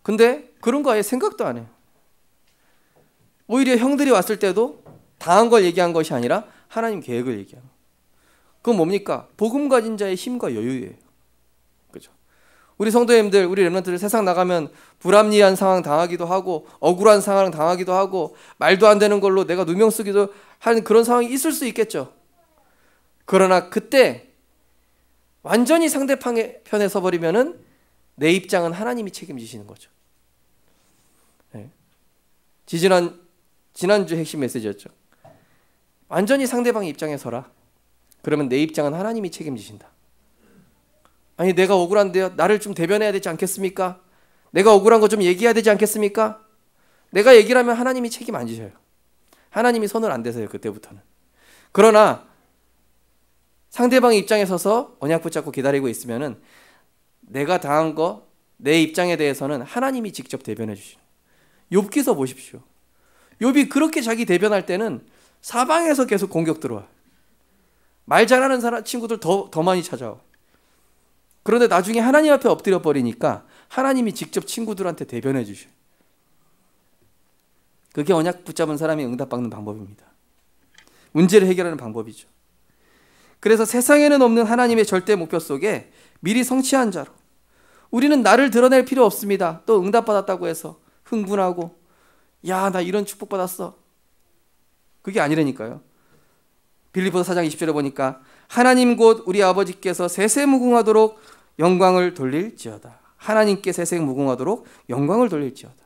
근데 그런 거 아예 생각도 안 해요. 오히려 형들이 왔을 때도 당한 걸 얘기한 것이 아니라 하나님 계획을 얘기하는. 그건 뭡니까? 복음 가진 자의 힘과 여유예요. 그죠? 우리 성도님들, 우리 렘넌트들 세상 나가면 불합리한 상황 당하기도 하고 억울한 상황 당하기도 하고 말도 안 되는 걸로 내가 누명 쓰기도 하는 그런 상황이 있을 수 있겠죠. 그러나 그때 완전히 상대방의 편에 서버리면은 내 입장은 하나님이 책임지시는 거죠. 네. 지난주 핵심 메시지였죠. 완전히 상대방의 입장에 서라. 그러면 내 입장은 하나님이 책임지신다. 아니 내가 억울한데요. 나를 좀 대변해야 되지 않겠습니까? 내가 억울한 거 좀 얘기해야 되지 않겠습니까? 내가 얘기를 하면 하나님이 책임 안 지셔요. 하나님이 손을 안 대세요. 그때부터는. 그러나 상대방의 입장에 서서 언약 붙잡고 기다리고 있으면은 내가 당한 거 내 입장에 대해서는 하나님이 직접 대변해 주시는. 욥기서 보십시오. 욥이 그렇게 자기 대변할 때는 사방에서 계속 공격 들어와. 말 잘하는 친구들 더 많이 찾아와. 그런데 나중에 하나님 앞에 엎드려 버리니까 하나님이 직접 친구들한테 대변해 주셔요. 그게 언약 붙잡은 사람이 응답받는 방법입니다. 문제를 해결하는 방법이죠. 그래서 세상에는 없는 하나님의 절대 목표 속에 미리 성취한 자로 우리는 나를 드러낼 필요 없습니다. 또 응답받았다고 해서 흥분하고 야, 나 이런 축복받았어. 그게 아니라니까요. 빌립보서 4장 20절에 보니까 하나님 곧 우리 아버지께서 세세무궁하도록 영광을 돌릴지어다. 하나님께 세세무궁하도록 영광을 돌릴지어다.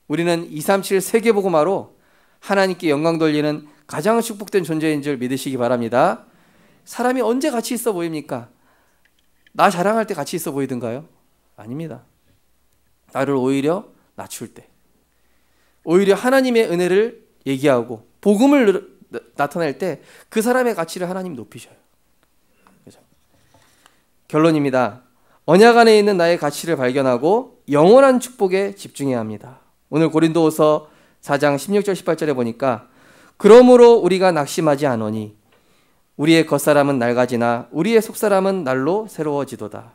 우리는 237 세계복음화로 하나님께 영광 돌리는 가장 축복된 존재인 줄 믿으시기 바랍니다. 사람이 언제 같이 있어 보입니까? 나 자랑할 때 같이 있어 보이던가요? 아닙니다. 나를 오히려 낮출 때, 오히려 하나님의 은혜를 얘기하고 복음을 나타낼 때 그 사람의 가치를 하나님 높이셔요. 그렇죠? 결론입니다. 언약 안에 있는 나의 가치를 발견하고 영원한 축복에 집중해야 합니다. 오늘 고린도후서 4장 16절 18절에 보니까 그러므로 우리가 낙심하지 않으니 우리의 겉사람은 낡아지나 우리의 속사람은 날로 새로워지도다.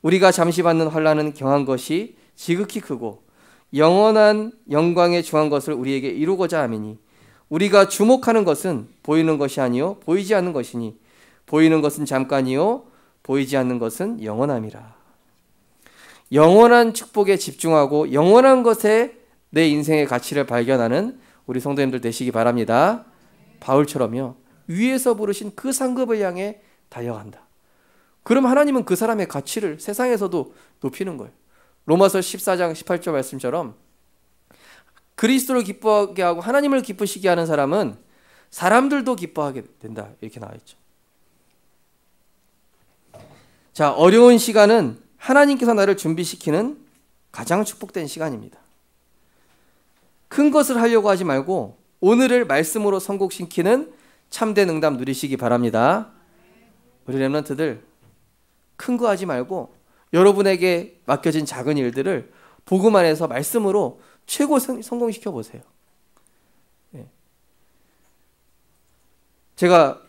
우리가 잠시 받는 환난은 경한 것이 지극히 크고 영원한 영광에 중한 것을 우리에게 이루고자 함이니 우리가 주목하는 것은 보이는 것이 아니요 보이지 않는 것이니 보이는 것은 잠깐이요 보이지 않는 것은 영원함이라. 영원한 축복에 집중하고 영원한 것에 내 인생의 가치를 발견하는 우리 성도님들 되시기 바랍니다. 바울처럼요. 위에서 부르신 그 상급을 향해 달려간다. 그럼 하나님은 그 사람의 가치를 세상에서도 높이는 거예요. 로마서 14장 18절 말씀처럼 그리스도를 기뻐하게 하고 하나님을 기쁘시게 하는 사람은 사람들도 기뻐하게 된다. 이렇게 나와 있죠. 자, 어려운 시간은 하나님께서 나를 준비시키는 가장 축복된 시간입니다. 큰 것을 하려고 하지 말고 오늘을 말씀으로 성공시키는 참된 응답 누리시기 바랍니다. 우리 렘넌트들 큰 거 하지 말고 여러분에게 맡겨진 작은 일들을 복음 안에서 말씀으로 최고 성공시켜 보세요. 네. 제가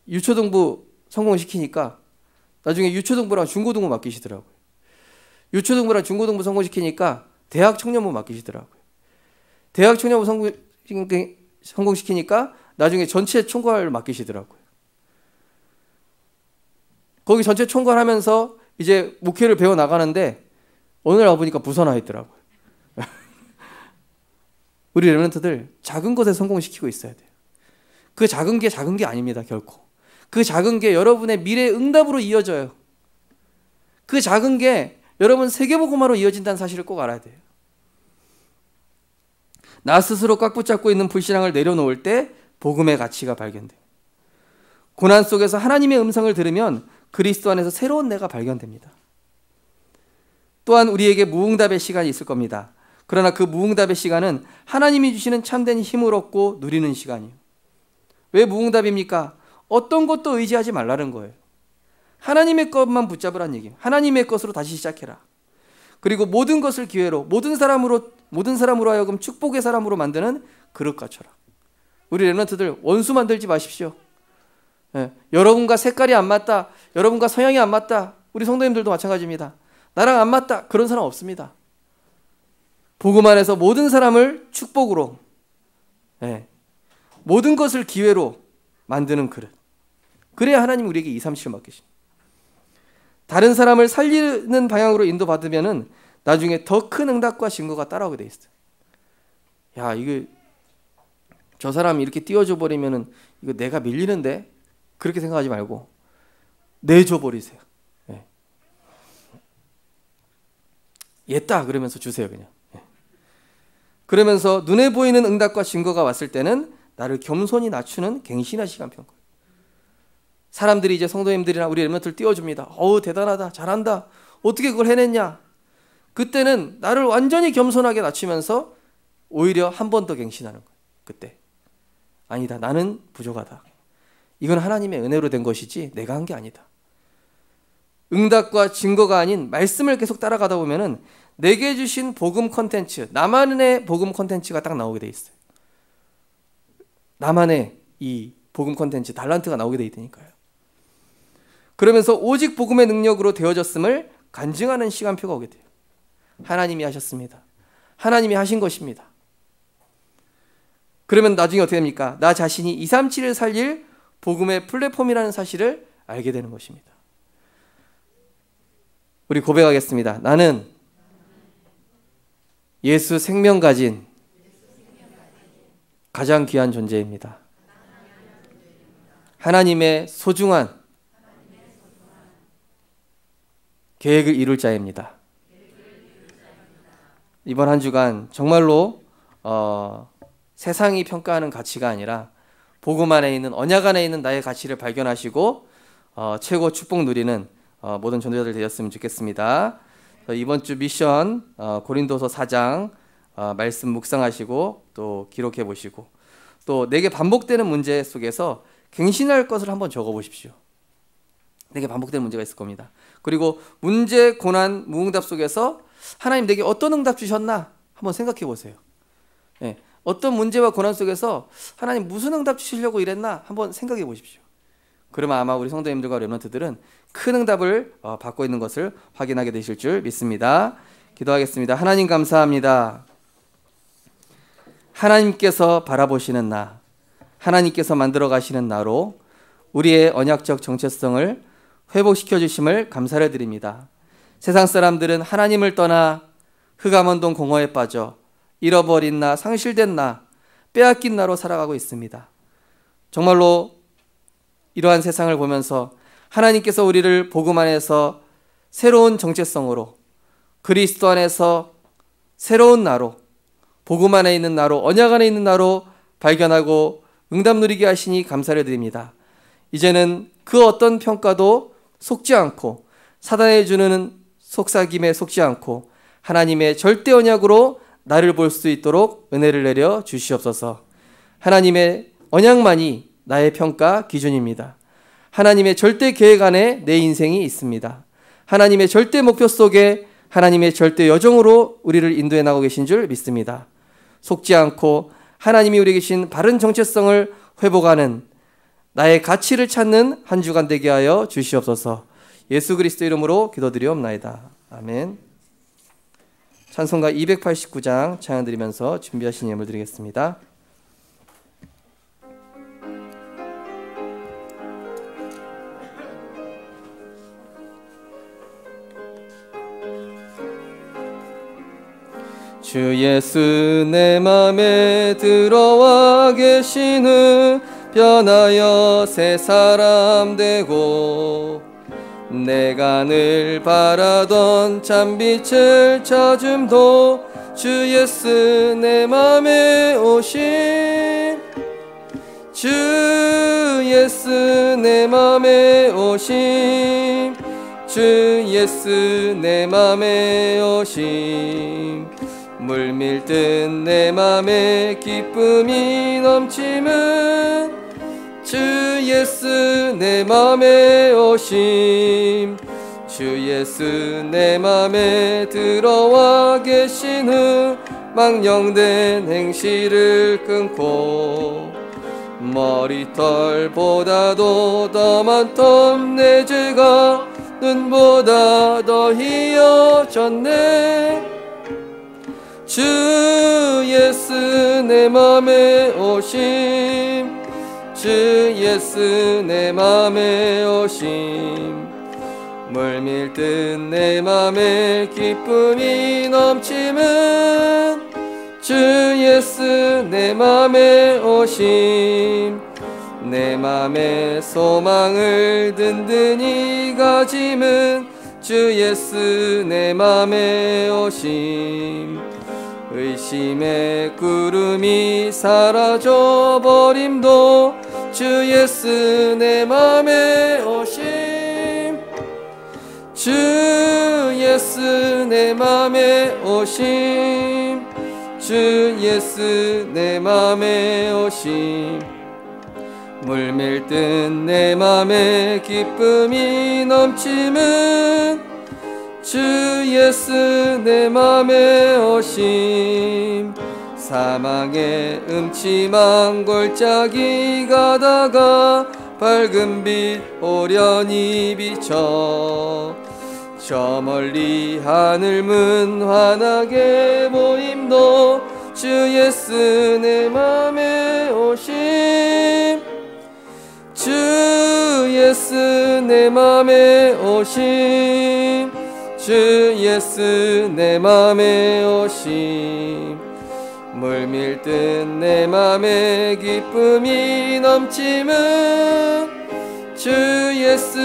유초등부 성공시키니까 나중에 유초등부랑 중고등부 맡기시더라고요. 유초등부랑 중고등부 성공시키니까 대학 청년부 맡기시더라고요. 대학 청년부 성공시키니까 나중에 전체 총괄을 맡기시더라고요. 거기 전체 총괄하면서 이제 목회를 배워 나가는데 어느 날 와보니까 부서나 있더라고요. 우리 렘넌트들 작은 것에 성공시키고 있어야 돼요. 그 작은 게 아닙니다, 결코. 그 작은 게 여러분의 미래의 응답으로 이어져요. 그 작은 게 여러분 세계복음화로 이어진다는 사실을 꼭 알아야 돼요. 나 스스로 꽉 붙잡고 있는 불신앙을 내려놓을 때 복음의 가치가 발견돼요. 고난 속에서 하나님의 음성을 들으면 그리스도 안에서 새로운 내가 발견됩니다. 또한 우리에게 무응답의 시간이 있을 겁니다. 그러나 그 무응답의 시간은 하나님이 주시는 참된 힘을 얻고 누리는 시간이에요. 왜 무응답입니까? 어떤 것도 의지하지 말라는 거예요. 하나님의 것만 붙잡으란 얘기예요. 하나님의 것으로 다시 시작해라. 그리고 모든 것을 기회로 모든 사람으로 하여금 축복의 사람으로 만드는 그릇 갖춰라. 우리 렘넌트들 원수 만들지 마십시오. 여러분과 색깔이 안 맞다, 여러분과 성향이 안 맞다. 우리 성도님들도 마찬가지입니다. 나랑 안 맞다, 그런 사람 없습니다. 복음 안에서 모든 사람을 축복으로, 모든 것을 기회로 만드는 그릇. 그래야 하나님 우리에게 2, 3, 7 맡기십니다. 다른 사람을 살리는 방향으로 인도받으면은 나중에 더 큰 응답과 증거가 따라오게 돼 있어요. 야, 이거 저 사람이 이렇게 띄워줘 버리면은 이거 내가 밀리는데, 그렇게 생각하지 말고 내줘 버리세요. 얘다 그러면서 주세요, 그냥. 그러면서 눈에 보이는 응답과 증거가 왔을 때는 나를 겸손히 낮추는 갱신한 시간표인 거예요. 사람들이 이제 성도님들이나 우리 렘넌트를 띄워줍니다. 어우, 대단하다, 잘한다, 어떻게 그걸 해냈냐. 그때는 나를 완전히 겸손하게 낮추면서 오히려 한 번 더 갱신하는 거예요. 그때 아니다, 나는 부족하다. 이건 하나님의 은혜로 된 것이지 내가 한 게 아니다. 응답과 증거가 아닌 말씀을 계속 따라가다 보면은 내게 주신 복음 콘텐츠, 나만의 복음 콘텐츠가 딱 나오게 돼 있어요. 나만의 이 복음 콘텐츠, 달란트가 나오게 돼 있으니까요. 그러면서 오직 복음의 능력으로 되어졌음을 간증하는 시간표가 오게 돼요. 하나님이 하셨습니다. 하나님이 하신 것입니다. 그러면 나중에 어떻게 됩니까? 나 자신이 237을 살릴 복음의 플랫폼이라는 사실을 알게 되는 것입니다. 우리 고백하겠습니다. 나는 예수 생명 가진 가장 귀한 존재입니다. 하나님의 소중한 계획을 이룰 자입니다. 이번 한 주간 정말로 세상이 평가하는 가치가 아니라 복음 안에 있는, 언약 안에 있는 나의 가치를 발견하시고 최고 축복 누리는 모든 전도자들 되었으면 좋겠습니다. 이번 주 미션 고린도서 4장 말씀 묵상하시고 또 기록해 보시고, 또 내게 반복되는 문제 속에서 갱신할 것을 한번 적어 보십시오. 내게 반복되는 문제가 있을 겁니다. 그리고 문제, 고난, 무응답 속에서 하나님 내게 어떤 응답 주셨나 한번 생각해 보세요. 어떤 문제와 고난 속에서 하나님 무슨 응답 주시려고 이랬나 한번 생각해 보십시오. 그러면 아마 우리 성도님들과 렘넌트들은 큰 응답을 받고 있는 것을 확인하게 되실 줄 믿습니다. 기도하겠습니다. 하나님 감사합니다. 하나님께서 바라보시는 나, 하나님께서 만들어 가시는 나로 우리의 언약적 정체성을 회복시켜 주심을 감사를 드립니다. 세상 사람들은 하나님을 떠나 흑암원동 공허에 빠져 잃어버린 나, 상실된 나, 빼앗긴 나로 살아가고 있습니다. 정말로 이러한 세상을 보면서 하나님께서 우리를 복음 안에서 새로운 정체성으로, 그리스도 안에서 새로운 나로, 복음 안에 있는 나로, 언약 안에 있는 나로 발견하고 응답 누리게 하시니 감사를 드립니다. 이제는 그 어떤 평가도 속지 않고 사단에 주는 속삭임에 속지 않고 하나님의 절대 언약으로 나를 볼 수 있도록 은혜를 내려 주시옵소서. 하나님의 언약만이 나의 평가 기준입니다. 하나님의 절대 계획 안에 내 인생이 있습니다. 하나님의 절대 목표 속에 하나님의 절대 여정으로 우리를 인도해 나가고 계신 줄 믿습니다. 속지 않고 하나님이 우리에게 주신 바른 정체성을 회복하는 나의 가치를 찾는 한 주간 되게 하여 주시옵소서. 예수 그리스도 이름으로 기도드리옵나이다. 아멘. 찬송가 289장 찬양 드리면서 준비하신 예물 드리겠습니다. 주 예수 내 맘에 들어와 계시는 변하여 새 사람 되고 내가 늘 바라던 참빛을 찾음도 주 예수 내 맘에 오심 주 예수 내 맘에 오심 주 예수 내 맘에 오심 물밀듯 내 맘에 기쁨이 넘치는 주 예수 내 맘에 오심 주 예수 내 맘에 들어와 계신 후 망령된 행실을 끊고 머리털보다도 더 많던 내 죄가 눈보다 더 희어졌네 주 예수 내 맘에 오심 주 예수 내 맘에 오심 물밀듯 내 맘에 기쁨이 넘치는 주 예수 내 맘에 오심 내 맘에 소망을 든든히 가짐은 주 예수 내 맘에 오심 의심의 구름이 사라져 버림도 주 예수 내 맘에 오심 주 예수 내 맘에 오심 주 예수 내 맘에 오심 물밀듯 내 맘에 기쁨이 넘치는 주 예수 내 맘에 오심 사망의 음침한 골짜기 가다가 밝은 빛 오련히 비쳐 저 멀리 하늘 문 환하게 보임도 주 예수 내 맘에 오심 주 예수 내 맘에 오심 주 예수 내 맘에 오심 물밀듯 내 맘에 기쁨이 넘치는 주 예수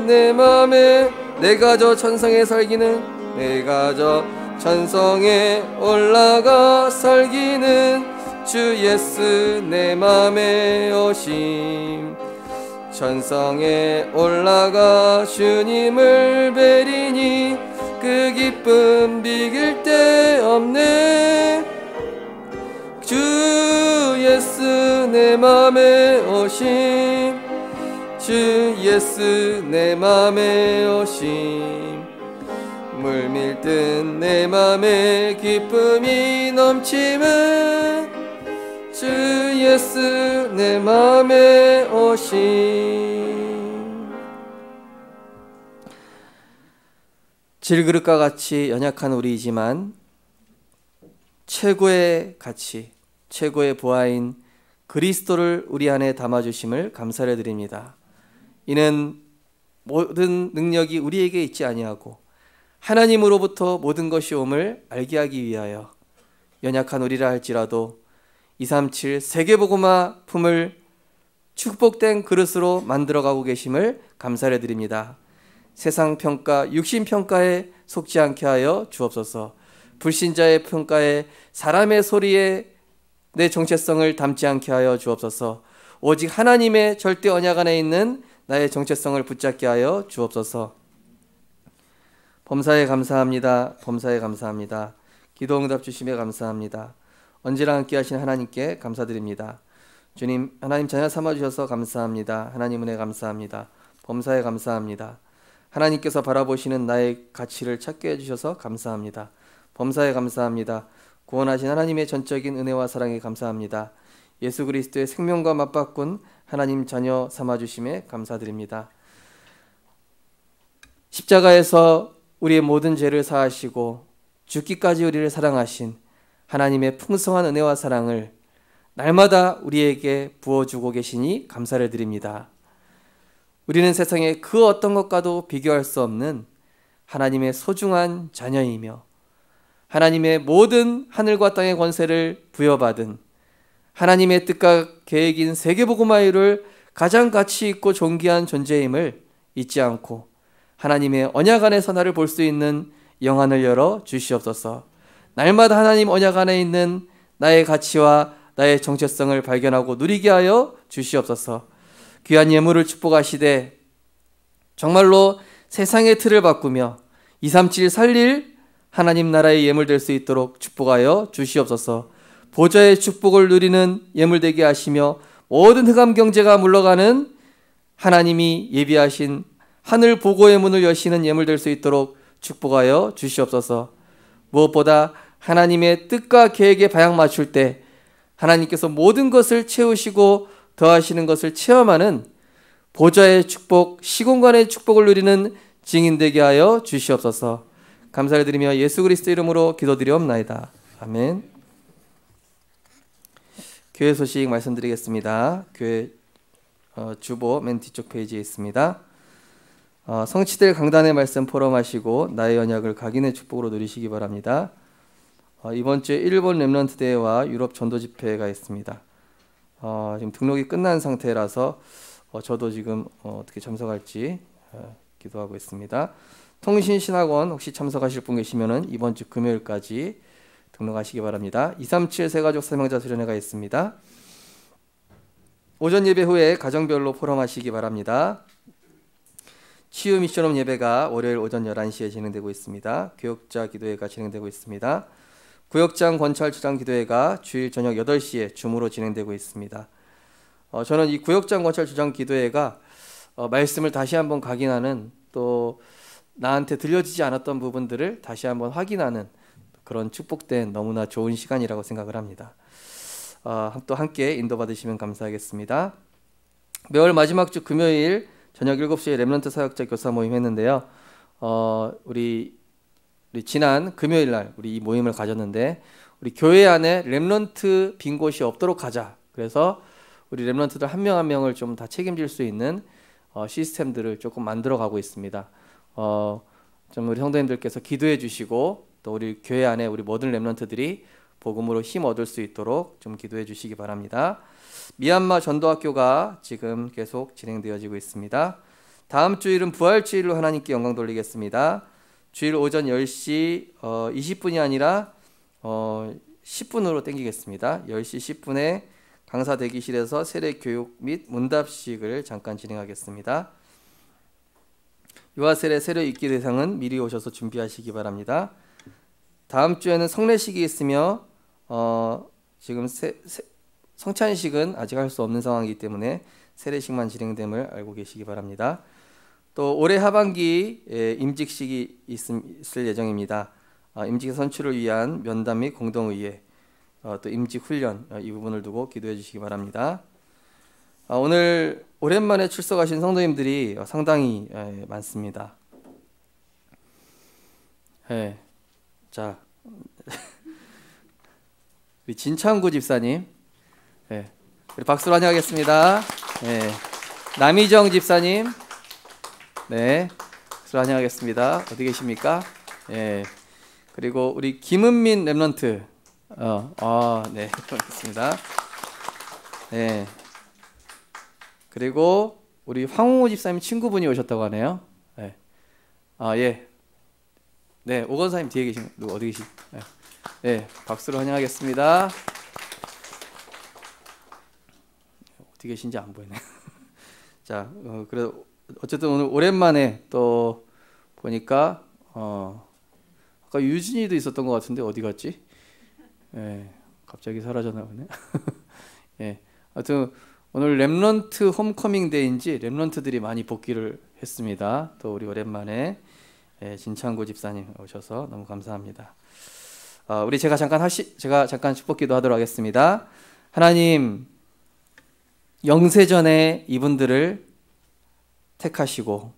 내 맘에 내가 저 천성에 살기는 내가 저 천성에 올라가 살기는 주 예수 내 맘에 오심 천성에 올라가 주님을 뵈리니 그 기쁨 비길 데 없네 주 예수 내 맘에 오심 주 예수 내 맘에 오심 물밀듯 내 맘에 기쁨이 넘치는 주 예수 내 맘에 오심 질그릇과 같이 연약한 우리이지만 최고의 가치 최고의 보아인 그리스도를 우리 안에 담아주심을 감사를 드립니다. 이는 모든 능력이 우리에게 있지 아니하고 하나님으로부터 모든 것이 옴을 알게 하기 위하여 연약한 우리라 할지라도 237 세계복음화 품을 축복된 그릇으로 만들어가고 계심을 감사를 드립니다. 세상 평가, 육신 평가에 속지 않게 하여 주옵소서. 불신자의 평가에 사람의 소리에 내 정체성을 담지 않게 하여 주옵소서. 오직 하나님의 절대 언약 안에 있는 나의 정체성을 붙잡게 하여 주옵소서. 범사에 감사합니다. 범사에 감사합니다. 기도응답 주심에 감사합니다. 언제나 함께 하신 하나님께 감사드립니다. 주님, 하나님 자녀 삼아주셔서 감사합니다. 하나님 은혜 감사합니다. 범사에 감사합니다. 하나님께서 바라보시는 나의 가치를 찾게 해주셔서 감사합니다. 범사에 감사합니다. 구원하신 하나님의 전적인 은혜와 사랑에 감사합니다. 예수 그리스도의 생명과 맞바꾼 하나님 자녀 삼아주심에 감사드립니다. 십자가에서 우리의 모든 죄를 사하시고 죽기까지 우리를 사랑하신 하나님의 풍성한 은혜와 사랑을 날마다 우리에게 부어주고 계시니 감사를 드립니다. 우리는 세상의 그 어떤 것과도 비교할 수 없는 하나님의 소중한 자녀이며 하나님의 모든 하늘과 땅의 권세를 부여받은 하나님의 뜻과 계획인 세계복음화를 가장 가치 있고 존귀한 존재임을 잊지 않고 하나님의 언약 안에서 나를 볼 수 있는 영안을 열어 주시옵소서. 날마다 하나님 언약 안에 있는 나의 가치와 나의 정체성을 발견하고 누리게 하여 주시옵소서. 귀한 예물을 축복하시되 정말로 세상의 틀을 바꾸며 237 살릴 하나님 나라의 예물 될 수 있도록 축복하여 주시옵소서. 보좌의 축복을 누리는 예물 되게 하시며 모든 흑암 경제가 물러가는 하나님이 예비하신 하늘 보고의 문을 여시는 예물 될 수 있도록 축복하여 주시옵소서. 무엇보다 하나님의 뜻과 계획에 방향 맞출 때 하나님께서 모든 것을 채우시고 더하시는 것을 체험하는 보좌의 축복, 시공간의 축복을 누리는 증인 되게 하여 주시옵소서. 감사를 드리며 예수 그리스도 이름으로 기도드리옵나이다. 아멘. 교회 소식 말씀드리겠습니다. 교회 주보 맨 뒤쪽 페이지에 있습니다. 성취될 강단의 말씀 포럼하시고 나의 언약을 각인의 축복으로 누리시기 바랍니다. 이번 주에 일본 렘넌트 대회와 유럽 전도 집회가 있습니다. 지금 등록이 끝난 상태라서 저도 지금 어떻게 참석할지 기도하고 있습니다. 통신신학원 혹시 참석하실 분 계시면은 이번 주 금요일까지 등록하시기 바랍니다. 237 세가족 사명자 수련회가 있습니다. 오전 예배 후에 가정별로 포럼하시기 바랍니다. 치유 미션홈 예배가 월요일 오전 11시에 진행되고 있습니다. 교역자 기도회가 진행되고 있습니다. 구역장 권찰주장 기도회가 주일 저녁 8시에 줌으로 진행되고 있습니다. 저는 이 구역장 권찰주장 기도회가 말씀을 다시 한번 각인하는, 또 나한테 들려지지 않았던 부분들을 다시 한번 확인하는 그런 축복된 너무나 좋은 시간이라고 생각을 합니다. 또 함께 인도받으시면 감사하겠습니다. 매월 마지막 주 금요일 저녁 7시에 렘넌트 사역자 교사 모임 했는데요. 우리 지난 금요일 날 우리 이 모임을 가졌는데, 우리 교회 안에 렘넌트 빈 곳이 없도록 하자. 그래서 우리 렘넌트들 한 명 한 명을 좀 다 책임질 수 있는 시스템들을 조금 만들어 가고 있습니다. 좀 우리 성도님들께서 기도해 주시고, 또 우리 교회 안에 우리 모든 렘넌트들이 복음으로 힘 얻을 수 있도록 좀 기도해 주시기 바랍니다. 미얀마 전도학교가 지금 계속 진행되어지고 있습니다. 다음 주일은 부활주일로 하나님께 영광 돌리겠습니다. 주일 오전 10시 20분이 아니라 10분으로 땡기겠습니다. 10시 10분에 강사 대기실에서 세례 교육 및 문답식을 잠깐 진행하겠습니다. 유아세례 세례 읽기 대상은 미리 오셔서 준비하시기 바랍니다. 다음 주에는 성례식이 있으며 지금 성찬식은 아직 할 수 없는 상황이기 때문에 세례식만 진행됨을 알고 계시기 바랍니다. 또 올해 하반기에 임직식이 있을 예정입니다. 임직 선출을 위한 면담 및 공동의회, 또 임직 훈련, 이 부분을 두고 기도해 주시기 바랍니다. 오늘 오랜만에 출석하신 성도님들이 상당히 많습니다. 자, 우리 진창구 집사님, 우리 박수로 환영하겠습니다. 남희정 집사님, 박수로 환영하겠습니다. 어디 계십니까? 그리고 우리 김은민 렘넌트, 반갑습니다. 그리고 우리 황홍호 집사님 친구분이 오셨다고 하네요. 오건사님 뒤에 계신 누구 어디 계시? 박수로 환영하겠습니다. 어디 계신지 안 보이네. 자, 그래서 어쨌든 오늘 오랜만에 또 보니까 아까 유진이도 있었던 것 같은데 어디 갔지? 갑자기 사라졌나 보네. 하여튼 오늘 렘넌트 홈커밍 데이인지 렘넌트들이 많이 복귀를 했습니다. 또 우리 오랜만에 진창구 집사님 오셔서 너무 감사합니다. 우리 제가 잠깐 축복기도 하도록 하겠습니다. 하나님, 영세전에 이분들을 택하시고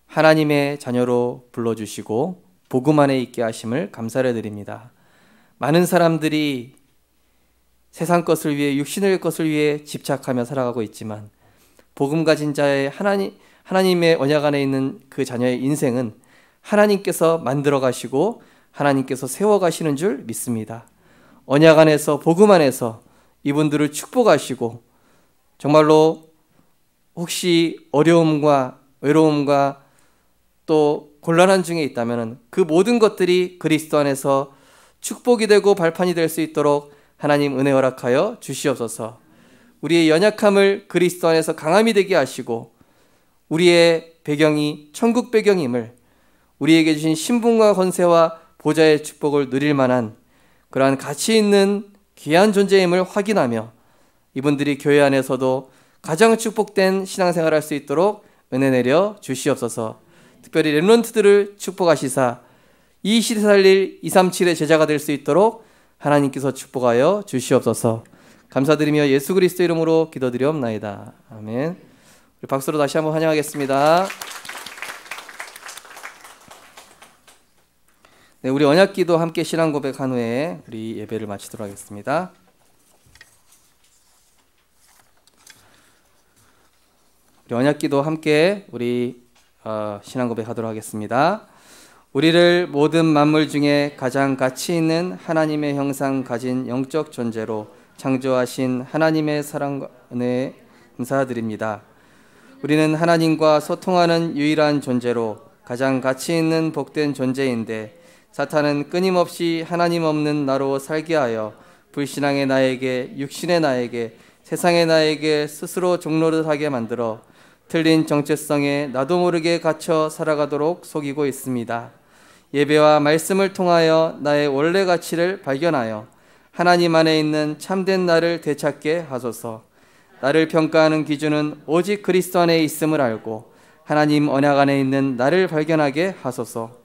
하나님의 자녀로 불러주시고 복음 안에 있게 하심을 감사를 드립니다. 많은 사람들이 세상 것을 위해, 육신의 것을 위해 집착하며 살아가고 있지만, 복음 가진 자의 하나님의 언약 안에 있는 그 자녀의 인생은 하나님께서 만들어 가시고 하나님께서 세워가시는 줄 믿습니다. 언약 안에서 복음 안에서 이분들을 축복하시고 정말로 혹시 어려움과 외로움과 또 곤란한 중에 있다면 그 모든 것들이 그리스도 안에서 축복이 되고 발판이 될 수 있도록 하나님 은혜 허락하여 주시옵소서. 우리의 연약함을 그리스도 안에서 강함이 되게 하시고 우리의 배경이 천국 배경임을, 우리에게 주신 신분과 권세와 보좌의 축복을 누릴 만한 그러한 가치 있는 귀한 존재임을 확인하며 이분들이 교회 안에서도 가장 축복된 신앙생활을 할 수 있도록 은혜 내려 주시옵소서. 특별히 렘넌트들을 축복하시사 이 시대 살릴 237의 제자가 될 수 있도록 하나님께서 축복하여 주시옵소서. 감사드리며 예수 그리스도 이름으로 기도드리옵나이다. 아멘. 우리 박수로 다시 한번 환영하겠습니다. 네, 우리 언약기도 함께 신앙 고백한 후에 우리 예배를 마치도록 하겠습니다. 우리 언약기도 함께 우리 신앙 고백하도록 하겠습니다. 우리를 모든 만물 중에 가장 가치 있는 하나님의 형상 가진 영적 존재로 창조하신 하나님의 사랑과 은혜에 감사드립니다. 우리는 하나님과 소통하는 유일한 존재로 가장 가치 있는 복된 존재인데 사탄은 끊임없이 하나님 없는 나로 살게 하여 불신앙의 나에게, 육신의 나에게, 세상의 나에게 스스로 종노릇하게 만들어 틀린 정체성에 나도 모르게 갇혀 살아가도록 속이고 있습니다. 예배와 말씀을 통하여 나의 원래 가치를 발견하여 하나님 안에 있는 참된 나를 되찾게 하소서. 나를 평가하는 기준은 오직 그리스도 안에 있음을 알고 하나님 언약 안에 있는 나를 발견하게 하소서.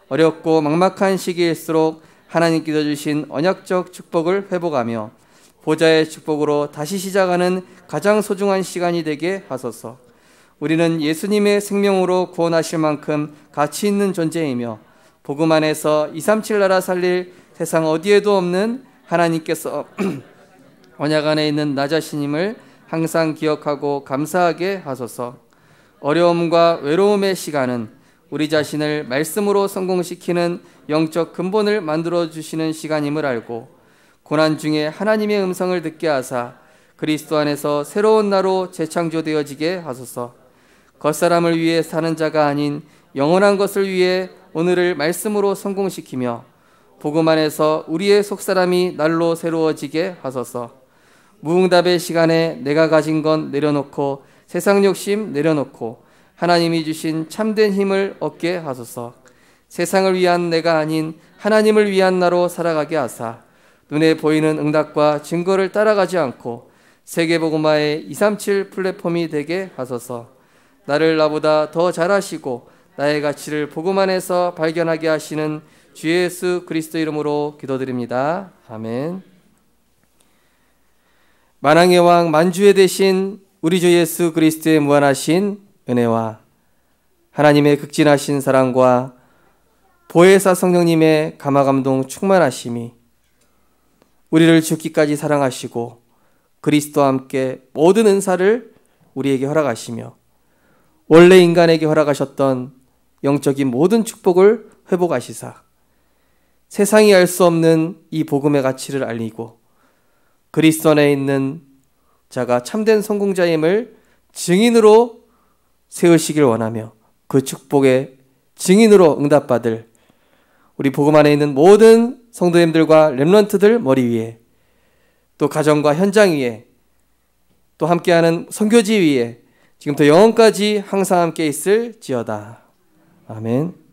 어렵고 막막한 시기일수록 하나님께서 주신 언약적 축복을 회복하며 보좌의 축복으로 다시 시작하는 가장 소중한 시간이 되게 하소서. 우리는 예수님의 생명으로 구원하실 만큼 가치 있는 존재이며 복음 안에서 237 나라 살릴 세상 어디에도 없는 하나님께서 언약 안에 있는 나 자신임을 항상 기억하고 감사하게 하소서. 어려움과 외로움의 시간은 우리 자신을 말씀으로 성공시키는 영적 근본을 만들어주시는 시간임을 알고 고난 중에 하나님의 음성을 듣게 하사 그리스도 안에서 새로운 나로 재창조되어지게 하소서. 겉사람을 위해 사는 자가 아닌 영원한 것을 위해 오늘을 말씀으로 성공시키며 복음 안에서 우리의 속사람이 날로 새로워지게 하소서. 무응답의 시간에 내가 가진 건 내려놓고 세상 욕심 내려놓고 하나님이 주신 참된 힘을 얻게 하소서. 세상을 위한 내가 아닌 하나님을 위한 나로 살아가게 하사 눈에 보이는 응답과 증거를 따라가지 않고 세계복음화의 237 플랫폼이 되게 하소서. 나를 나보다 더 잘하시고 나의 가치를 복음 안에서 발견하게 하시는 주 예수 그리스도 이름으로 기도드립니다. 아멘. 만왕의 왕 만주의 대신 우리 주 예수 그리스도의 무한하신 은혜와 하나님의 극진하신 사랑과 보혜사 성령님의 감화감동 충만하심이 우리를 죽기까지 사랑하시고 그리스도와 함께 모든 은사를 우리에게 허락하시며 원래 인간에게 허락하셨던 영적인 모든 축복을 회복하시사 세상이 알 수 없는 이 복음의 가치를 알리고 그리스도 안에 있는 자가 참된 성공자임을 증인으로 세우시길 원하며 그 축복의 증인으로 응답받을 우리 복음 안에 있는 모든 성도님들과 렘넌트들 머리 위에 또 가정과 현장 위에 또 함께하는 선교지 위에 지금부터 영원까지 항상 함께 있을지어다. 아멘.